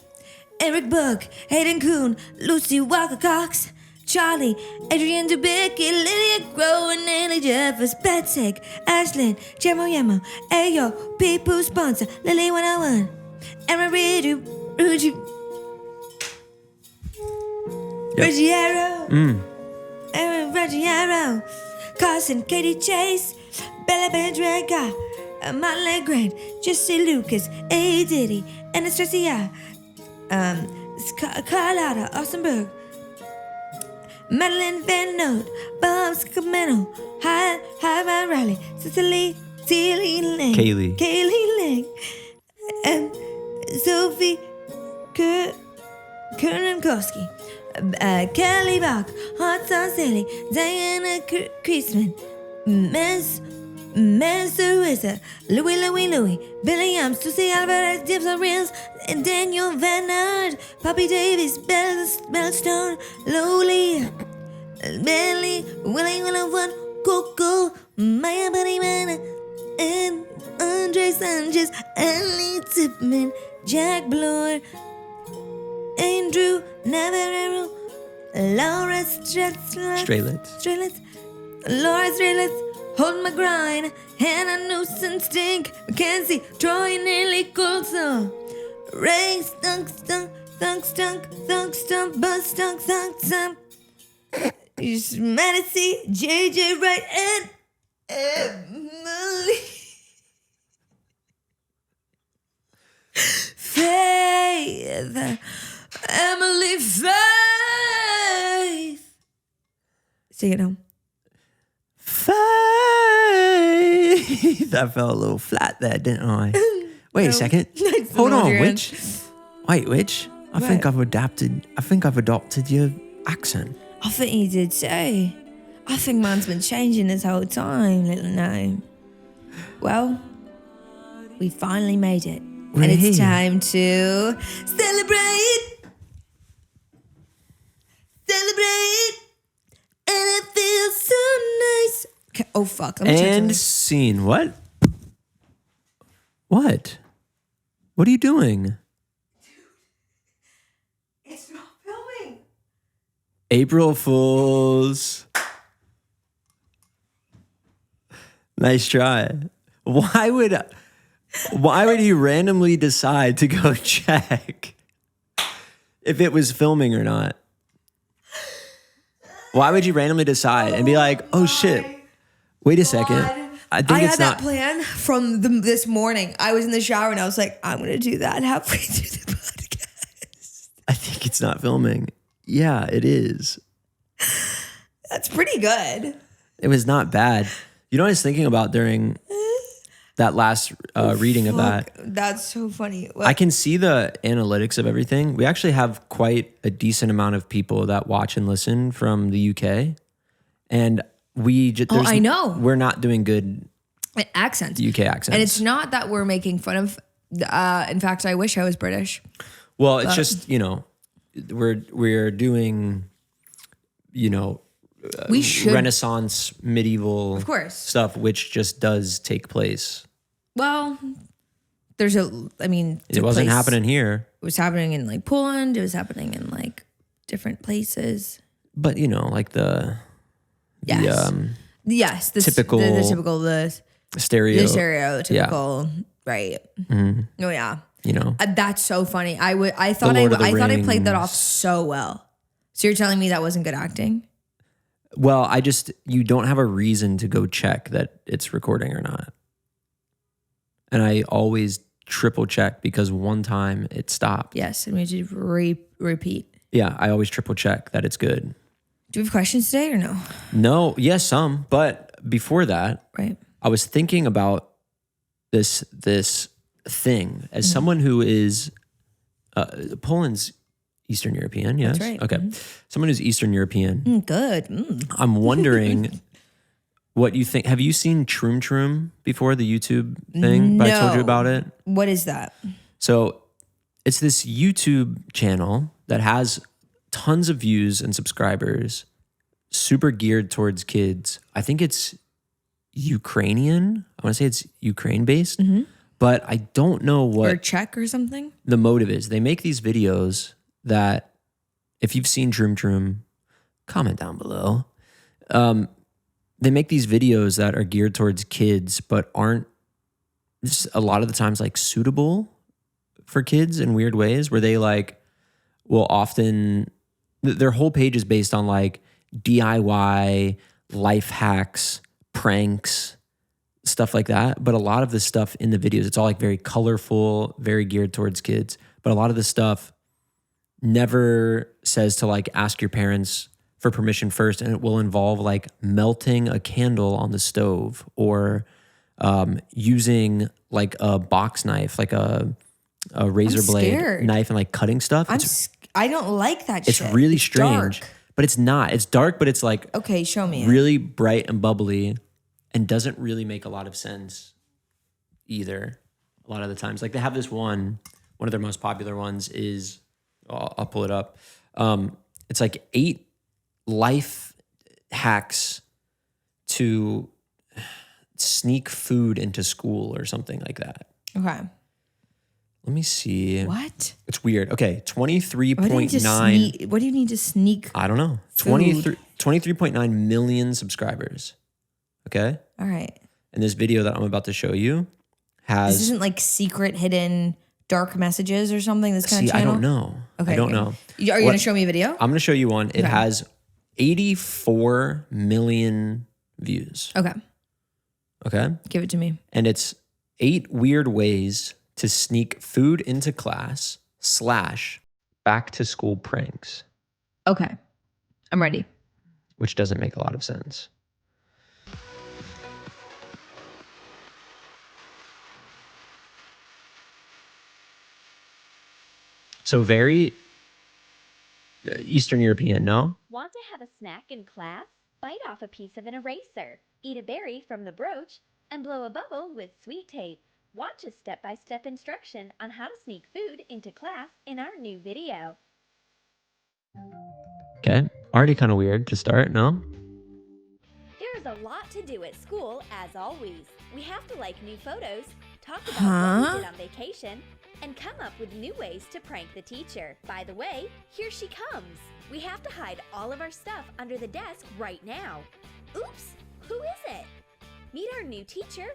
Eric Buck, Hayden Kuhn, Lucy Walker Cox, Charlie, Adrian Dubicki, Lydia Crow, and Nelly Jeffers, Betsig, Ashlyn, Jemo Yemo, Ayo, People Sponsor, Lily 101, Emma Reed, Ruggiero, Aaron Ruggiero, Carson, Katie Chase, Bella Bedrega, Molly Grant, Jesse Lucas, A. Diddy, Anastasia, Carlotta Ossenberg, Madeline Van Note, Bob Scamano, Hi Riley, Cecily Kaylee Lang, and Sophie Kernankowski, Kelly Bach, Hot Sauce Haley, Diana Kreisman, Marissa, Louie, Billy Yams, Susie Alvarez, Gibson Reels, and Daniel Van Nard, Poppy Davis, Bellstone, Lowly, Belly, Willie 101, Coco, Maya Buddy Mana, and Andre Sanchez, Ellie Tipman, Jack Bloor, Andrew Navarro, Laura Strelitz, Laura Strelitz, Hold My Grind, Hannah Newson, Stink, Mackenzie, Troy, Nelly Coulson, Ray Stunk, Buzz Stunk, Madison, JJ Wright, and Emily. Faith, Emily Faith. Sing it home. Faith. I fell a little flat there, didn't I? Wait a second. Hold on, witch. Wait, witch. I think I've adopted your accent. I think you did too. I think mine's been changing this whole time, little gnome. Well, we finally made it. We're and it's here. Time to celebrate. And it feels so nice. Okay. Oh, fuck. Let me And scene. What? What? What are you doing? It's not filming. April Fools. Nice try. Why would he randomly decide to go check if it was filming or not? Why would you randomly decide and be like, oh shit, wait a second. I think I it's had that plan from this morning. I was in the shower and I was like, I'm going to do that halfway through the podcast. I think it's not filming. Yeah, it is. That's pretty good. It was not bad. You know what I was thinking about during that last reading of that? That's so funny. What? I can see the analytics of everything. We actually have quite a decent amount of people that watch and listen from the UK. And we just, I know. We're not doing good accents. UK accents. And it's not that we're making fun of, in fact, I wish I was British. Well, it's just, you know, we're doing, you know, we should Renaissance medieval of course stuff, which just does take place. Well, it wasn't happening here. It was happening in like Poland. It was happening in like different places. But you know, like the typical the stereotypical, right? Mm-hmm. Oh yeah, you know, that's so funny. I thought I played that off so well. So you're telling me that wasn't good acting? Well, you don't have a reason to go check that it's recording or not. And I always triple check because one time it stopped. Yes, and we did repeat. Yeah, I always triple check that it's good. Do we have questions today or no? No, yes, some. But before that, right, I was thinking about this thing as someone who is Poland's Eastern European, yes? That's right. Okay. Someone who's Eastern European. Good. I'm wondering what you think. Have you seen Troom Troom before, the YouTube thing? No. But I told you about it. What is that? So it's this YouTube channel that has tons of views and subscribers, super geared towards kids. I think it's Ukrainian. I want to say it's Ukraine-based, but I don't know what... Or Czech or something? The motive is. They make these videos that, if you've seen Troom Troom, comment down below. They make these videos that are geared towards kids, but aren't just a lot of the times like suitable for kids in weird ways, where they like will often, their whole page is based on like DIY, life hacks, pranks, stuff like that. But a lot of the stuff in the videos, it's all like very colorful, very geared towards kids. But a lot of the stuff never says to like ask your parents for permission first, and it will involve like melting a candle on the stove or using like a box knife, like a razor blade knife, and like cutting stuff. I don't like that shit. It's really strange, dark. But it's not. It's dark, but it's like okay, show me really bright and bubbly, and doesn't really make a lot of sense either. A lot of the times, like they have this one of their most popular ones is, I'll pull it up. It's like 8 life hacks to sneak food into school or something like that. Okay. Let me see. What? It's weird. Okay, 23.9. What do you need to sneak? I don't know. 23.9 million subscribers. Okay? All right. And this video that I'm about to show you has... This isn't like secret, hidden, dark messages or something, this kind of I channel? don't know. Okay. I don't know. Are you going to show me a video? I'm going to show you one. It has 84 million views. Okay. Okay? Give it to me. And it's 8 weird ways to sneak food into class / back to school pranks. Okay. I'm ready. Which doesn't make a lot of sense. So very Eastern European, no? Want to have a snack in class? Bite off a piece of an eraser, eat a berry from the brooch, and blow a bubble with sweet tape. Watch a step-by-step instruction on how to sneak food into class in our new video. Okay, already kind of weird to start, no? There's a lot to do at school, as always. We have to like new photos, talk about what we did on vacation, and come up with new ways to prank the teacher. By the way, here she comes. We have to hide all of our stuff under the desk right now. Oops, who is it? Meet our new teacher,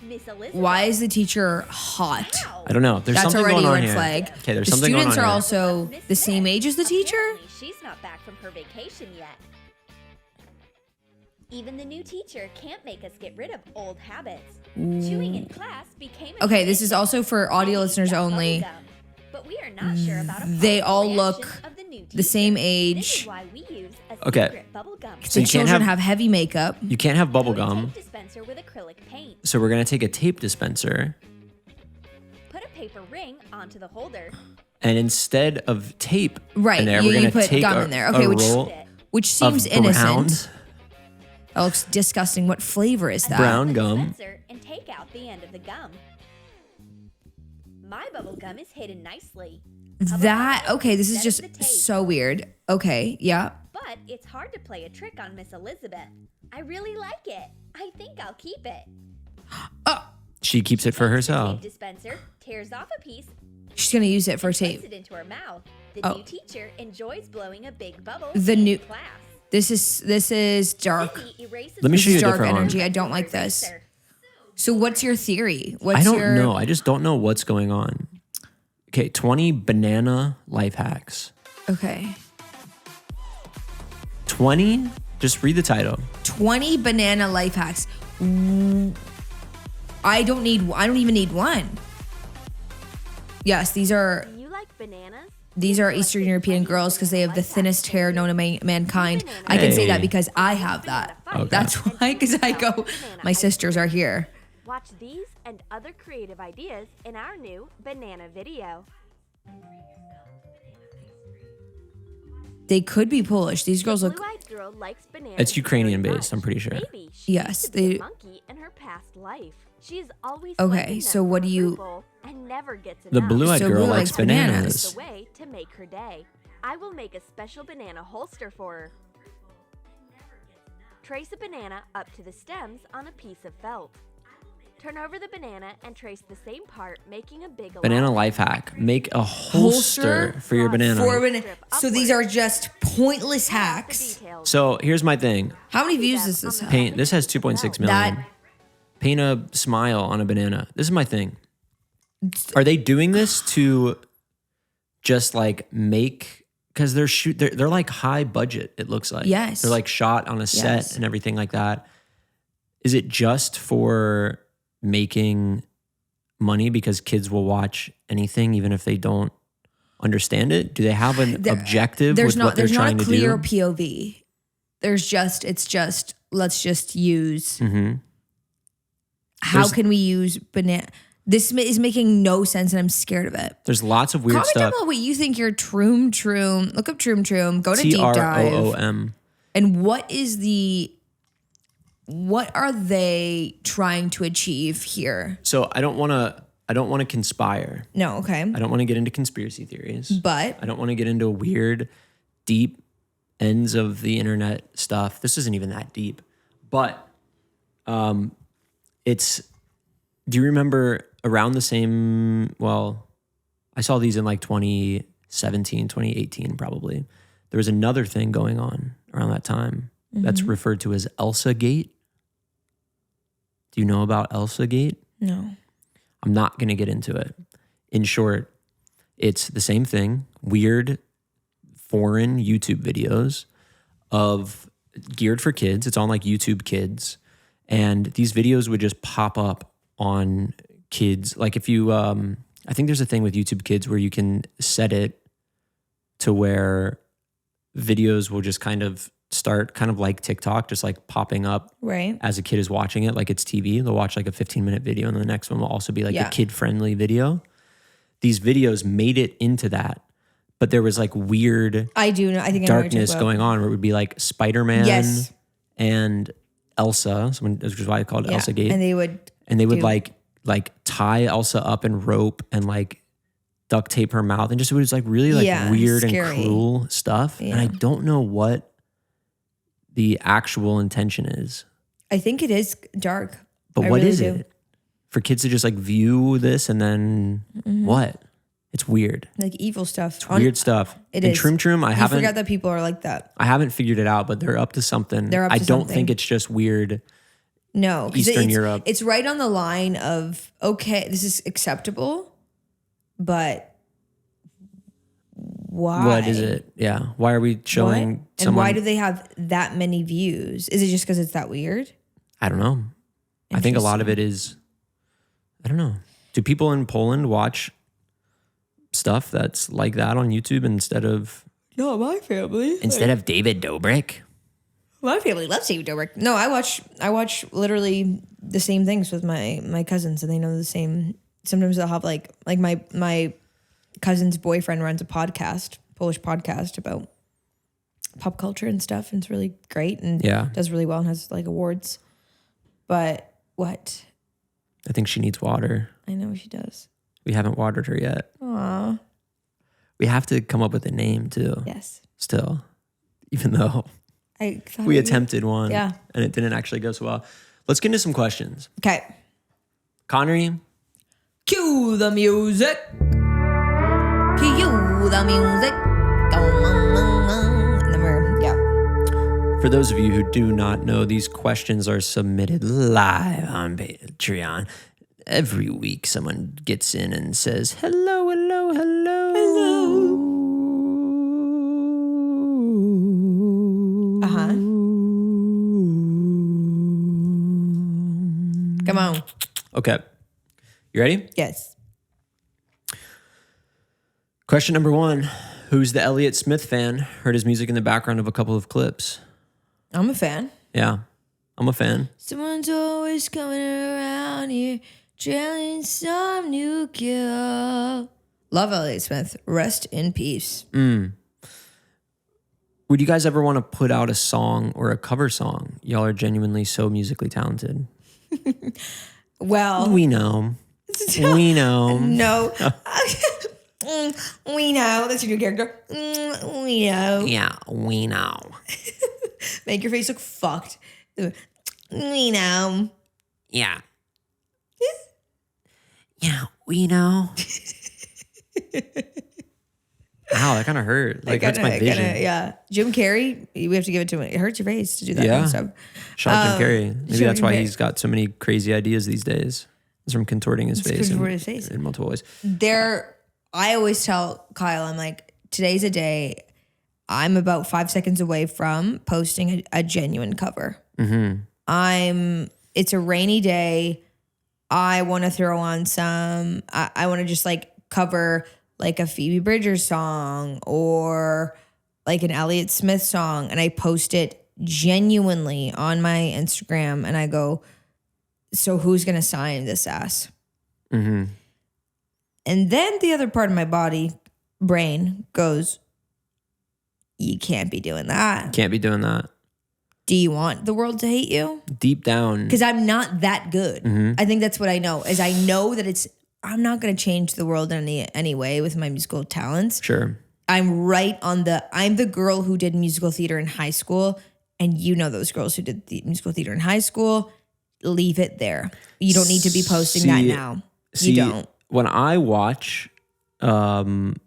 Miss Elizabeth. Why is the teacher hot? Wow. I don't know. There's That's something already going a on red here. flag. Okay, there's The something going on students are here. also the same age as the teacher? Apparently, she's not back from her vacation yet. Even the new teacher can't make us get rid of old habits. Chewing in class became a Okay, this is tradition. also for audio Maybe listeners bubble only. gum. But we are not sure about a They possible all reaction look of the new the same teacher. This age. is why we use a Okay. secret bubble gum. So The you can't children have- have heavy makeup. You can't have bubble Coat a gum. tape dispenser with acrylic paint. So we're going to take a tape dispenser, Put a paper ring onto the holder. and instead of tape Right, in there, you we're going to put take gum a, in there. Okay, a which roll which seems of brown, innocent. That looks disgusting. What flavor is that? Brown The gum. dispenser and take out the end of the gum. My bubble gum is hidden nicely. That okay, this is Instead just of the tape. so weird. Okay, yeah. But it's hard to play a trick on Miss Elizabeth. I really like it. I think I'll keep it. She keeps it for Takes the herself. tape dispenser, tears off a piece, She's gonna use it for puts tape. it into her mouth. The Oh. new teacher enjoys blowing a big bubble The in new- class. This is dark. Cindy erases Let me the show you a dark different one. energy. I don't like this. eraser. So what's your theory? What's I don't your know. I just don't know what's going on. Okay, 20 banana life hacks. Okay. 20? Just read the title. 20 banana life hacks. I don't even need one. Yes, these are Do you like bananas? Eastern European girls because they have the thinnest hair known to mankind. I can say that Hey. because I have that. Okay. That's why, because I go, my sisters are here. Watch these and other creative ideas in our new banana video. They could be Polish. These girls look, Blue-eyed girl likes bananas It's Ukrainian very based, much. I'm pretty sure. Maybe she Yes, used to be they- a monkey in her past life. She is always Okay, liking so them what for do you- approval and never gets The enough. blue-eyed So girl Blue likes likes bananas. bananas. The way to make her day. I will make a special banana holster for her. Trace a banana up to the stems on a piece of felt. Turn over the banana and trace the same part, making a big Banana allowance. life hack. Make a holster for your banana. So these are just pointless The hacks. details. So here's my thing. How many views does this have? Paint. This has 2.6 million. That Paint a smile on a banana. This is my thing. Are they doing this to just like make? Because they're like high budget. It looks like Yes. they're like shot on a set Yes. and everything like that. Is it just for making money because kids will watch anything even if they don't understand it? Do they have an objective with what they're there's not trying a to clear do? POV. It's just let's just use Mhm. how There's- can we use banana. This is making no sense and I'm scared of it. There's lots of weird Comment down stuff. below what you think your troom. Look up troom. Go to deep dive. TROOM. And what are they trying to achieve here? So I don't want to conspire. No, okay. I don't want to get into conspiracy theories. But I don't want to get into weird, deep ends of the internet stuff. This isn't even that deep. But do you remember around the same, well, I saw these in like 2017, 2018 probably. There was another thing going on around that time that's referred to as Elsa Gate. Do you know about Elsa Gate? no. I'm not going to get into it. In short, it's the same thing, weird foreign YouTube videos of geared for kids. It's on like YouTube Kids. And these videos would just pop up on kids. Like if you, I think there's a thing with YouTube Kids where you can set it to where videos will just kind of start kind of like TikTok, just like popping up Right. as a kid is watching it, like it's TV. They'll watch like a 15-minute video and the next one will also be like Yeah. a kid-friendly video. These videos made it into that, but there was like weird I do know. I think I know what you're darkness talking about. going on where it would be like Spider-Man Yes. and Elsa, which is why I called it Yeah. Elsa Gate. And they would would do- like tie Elsa up in rope and like duct tape her mouth and just it was like really like Yeah, weird scary. and cruel stuff. And I Yeah. don't know what the actual intention is. I think it is dark. But I what really is do. it? For kids to just like view this and then what? It's weird. Like evil stuff. Weird stuff. It and is. Troom Troom, I forgot that people are like that. I haven't figured it out, but they're up to something. They're up I to don't something. think it's just weird. No, 'cause Eastern it's, Europe. It's right on the line of okay, this is acceptable, but Why? What is it? Yeah. Why are we showing What? And someone? why do they have that many views? Is it just because it's that weird? I don't know. I think a lot of it is, I don't know. Do people in Poland watch stuff that's like that on YouTube instead of No, my family. David Dobrik? My family loves David Dobrik. No, I watch literally the same things with my cousins, and they know the same. Sometimes they'll have like my cousin's boyfriend runs a podcast, Polish podcast about pop culture and stuff, and it's really great and does really well and has like awards. But what? I think she needs water. I know she does. We haven't watered her yet. Aw. We have to come up with a name too. Yes. Still, even though I thought we attempted one, Yeah. and it didn't actually go so well. Let's get into some questions. Okay. Connery, Cue the music. Cue the music. And then for those of you who do not know, these questions are submitted live on Patreon. Every week, someone gets in and says, hello, hello, hello. Hello. Uh-huh. Come on. Okay. You ready? Yes. Question number 1. Who's the Elliott Smith fan? Heard his music in the background of a couple of clips. I'm a fan. Yeah, I'm a fan. Someone's always coming around here, trailing some new kill. Love Elliott Smith. Rest in peace. Would you guys ever want to put out a song or a cover song? Y'all are genuinely so musically talented. Well, We know. We know. no. We know. That's your new character. We know. Yeah, we know. Make your face look fucked. We know. Yeah. Yeah, we know. Ow, that kind of hurt. Like, that's my vision. Yeah. Jim Carrey, we have to give it to him. It hurts your face to do that kind Yeah. of stuff. Shout out Jim Carrey. Maybe sure, that's why Jim he's got so many crazy ideas these days. It's from contorting his face in multiple ways. I always tell Kyle, I'm like, today's a day. I'm about 5 seconds away from posting a genuine cover. It's a rainy day. I want to throw on some, I want to just like cover like a Phoebe Bridgers song or like an Elliott Smith song. And I post it genuinely on my Instagram and I go, so who's going to sign this ass? Mm-hmm. And then the other part of my brain goes, you can't be doing that. Can't be doing that. Do you want the world to hate you? Deep down. Because I'm not that good. Mm-hmm. I think that's what I know, is I know that I'm not going to change the world in any way with my musical talents. Sure. I'm the girl who did musical theater in high school. And you know those girls who did the musical theater in high school. Leave it there. You don't need to be posting that now. You don't. When I watch, when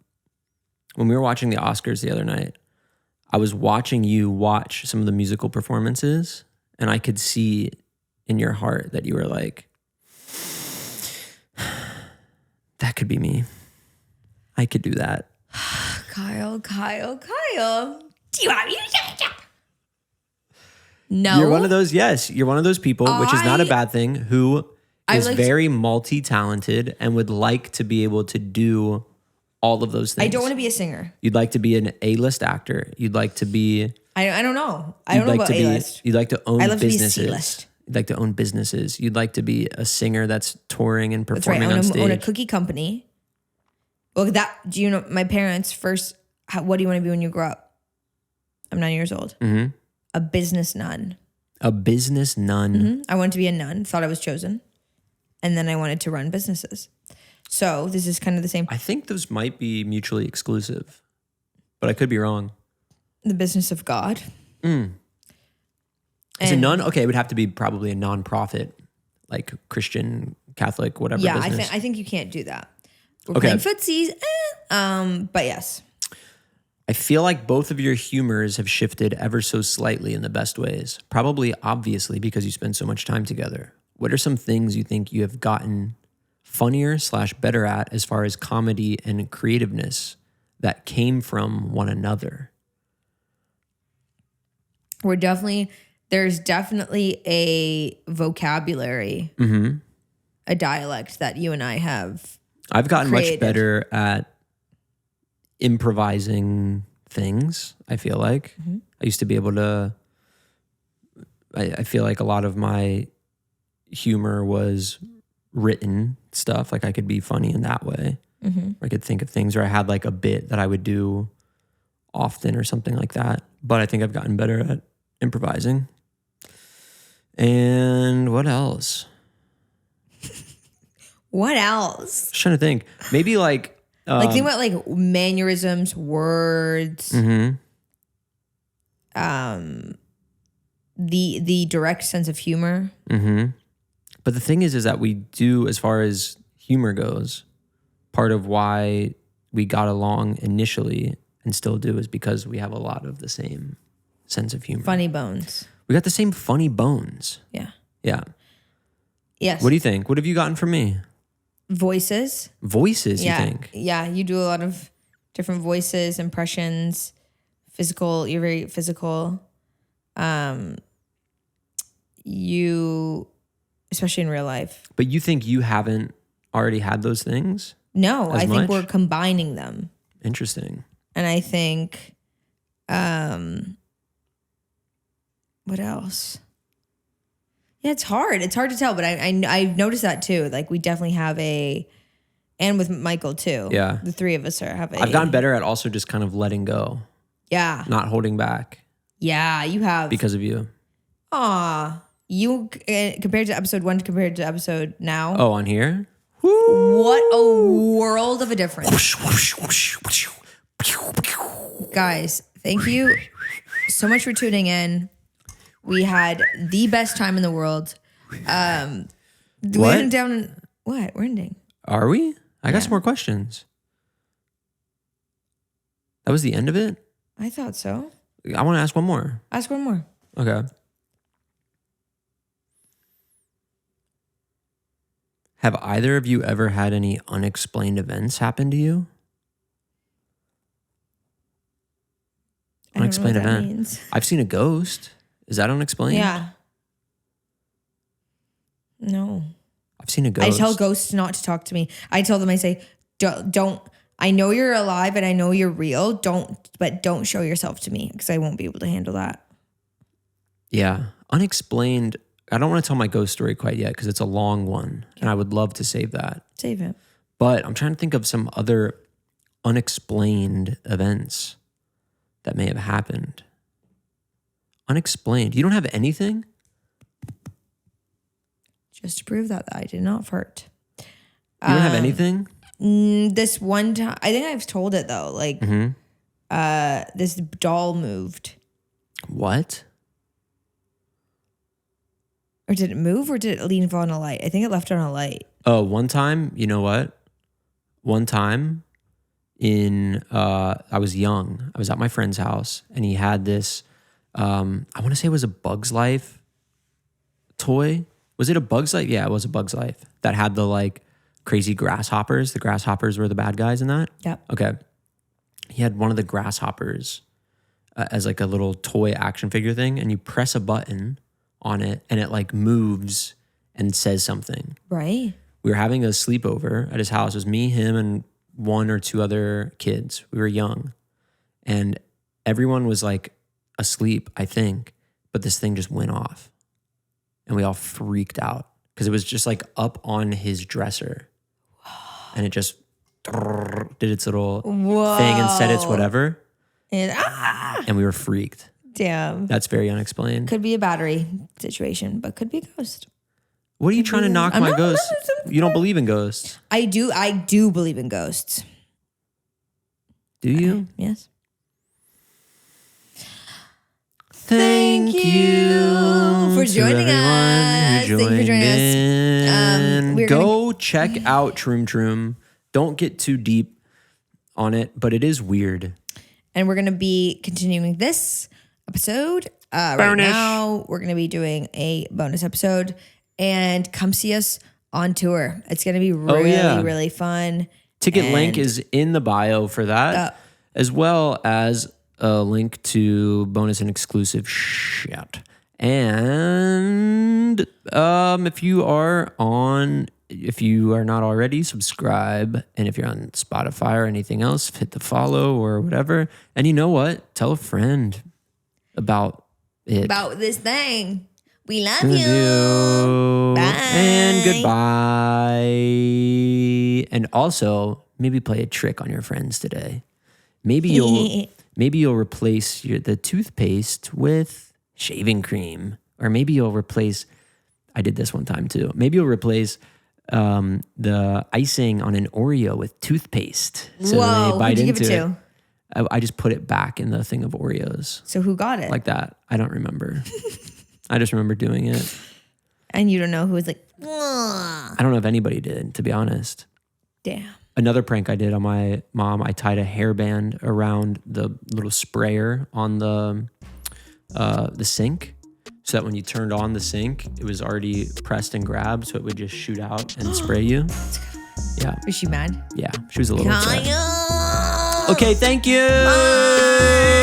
we were watching the Oscars the other night, I was watching you watch some of the musical performances, and I could see in your heart that you were like, that could be me. I could do that. Kyle. Do you want me to do it? No. You're one of those, yes. You're one of those people, which is not a bad thing, who is very multi-talented and would like to be able to do all of those things. I don't want to be a singer. You'd like to be an A-list actor. You'd like to be... I don't know. I don't know about A-list. You'd like to own I love businesses. to be C-list. You'd like to own businesses. You'd like to be a singer that's touring and That's right. performing I on stage. own a cookie company. Well, do you know my parents first? What do you want to be when you grow up? I'm 9 years old. Mm-hmm. A business nun. A business nun. Mm-hmm. I wanted to be a nun. Thought I was chosen, and then I wanted to run businesses. So this is kind of the same. I think those might be mutually exclusive, but I could be wrong. The business of God. Is a nun? Okay, it would have to be probably a nonprofit, like Christian, Catholic, whatever. Yeah, business. I think you can't do that. We're playing footsies. But yes. I feel like both of your humors have shifted ever so slightly in the best ways. Probably obviously because you spend so much time together. What are some things you think you have gotten funnier / better at as far as comedy and creativeness that came from one another. There's definitely a vocabulary, a dialect that you and I have. I've gotten created. much better at improvising things, I feel like. I used to be able to, I feel like a lot of my humor was written stuff. Like I could be funny in that way. I could think of things, or I had like a bit that I would do often or something like that. But I think I've gotten better at improvising. And what else? What else? Just trying to think. Maybe like think about like mannerisms, words, the direct sense of humor. But the thing is that we do, as far as humor goes, part of why we got along initially and still do is because we have a lot of the same sense of humor. Funny bones. We got the same funny bones. Yeah. Yeah. Yes. What do you think? What have you gotten from me? Voices. Voices, Yeah. you think? Yeah. You do a lot of different voices, impressions, physical. You're very physical. You, especially in real life. But you think you haven't already had those things? No, I think much? we're combining them. Interesting. And I think, what else? Yeah, it's hard. It's hard to tell, but I've noticed that too. Like we definitely have and with Michael too. Yeah. The three of us have I've gotten better at also just kind of letting go, Yeah. not holding back Yeah, you have. because of you. Aw. You, compared to episode 1 compared to episode now. Oh, on here? What a world of a difference. Guys, thank you so much for tuning in. We had the best time in the world. We went down. What? We're ending. Are we? I got some more questions. That was the end of it? I thought so. I want to ask one more. Ask one more. Okay. Have either of you ever had any unexplained events happen to you? I don't know Unexplained what that event. means. I've seen a ghost. Is that unexplained? Yeah. No. I've seen a ghost. I tell ghosts not to talk to me. I tell them, I say, don't, I know you're alive and I know you're real. But don't show yourself to me because I won't be able to handle that. Yeah. Unexplained. I don't want to tell my ghost story quite yet because it's a long one and I would love to save that. Save it. But I'm trying to think of some other unexplained events that may have happened. Unexplained. You don't have anything? Just to prove that I did not fart. You don't have anything? This one time, I think I've told it though. Like, this doll moved. What? Or did it move or did it lean on a light? I think it left on a light. Oh, one time, you know what? One time I was young. I was at my friend's house and he had this, I want to say it was a Bug's Life toy. Was it a Bug's Life? Yeah, it was a Bug's Life that had the like crazy grasshoppers. The grasshoppers were the bad guys in that. Yep. Okay. He had one of the grasshoppers as like a little toy action figure thing, and you press a button on it and it like moves and says something. Right. We were having a sleepover at his house. It was me, him, and one or two other kids. We were young and everyone was like asleep, I think, but this thing just went off and we all freaked out because it was just like up on his dresser and it just did its little thing and said its whatever. And we were freaked. Damn. That's very unexplained. Could be a battery situation, but could be a ghost. What are you trying to knock I'm my not- ghosts? You don't believe in ghosts. I do believe in ghosts. Do you? Yes. Thank you for joining us. Thank you for joining us. We're Go check out Troom Troom. Don't get too deep on it, but it is weird. And we're going to be continuing this episode. Right now, we're going to be doing a bonus episode. And come see us on tour. It's going to be really, really fun. Ticket link is in the bio for that. as well as a link to bonus and exclusive shit. And if you are not already, subscribe. And if you're on Spotify or anything else, hit the follow or whatever. And you know what? Tell a friend about it. About this thing. We love We you. do. Bye. And goodbye. And also, maybe play a trick on your friends today. Maybe you'll replace the toothpaste with shaving cream. Or maybe you'll replace, I did this one time too. Maybe you'll replace the icing on an Oreo with toothpaste. So Whoa, they bite who'd you give into it to? I just put it back in the thing of Oreos. So who got it? Like that. I don't remember. I just remember doing it. And you don't know who was like, ugh. I don't know if anybody did, to be honest. Damn. Another prank I did on my mom, I tied a hairband around the little sprayer on the sink, so that when you turned on the sink, it was already pressed and grabbed, so it would just shoot out and spray you. Yeah. Was she mad? Yeah. She was a little upset. Kyle. Okay, thank you. Bye.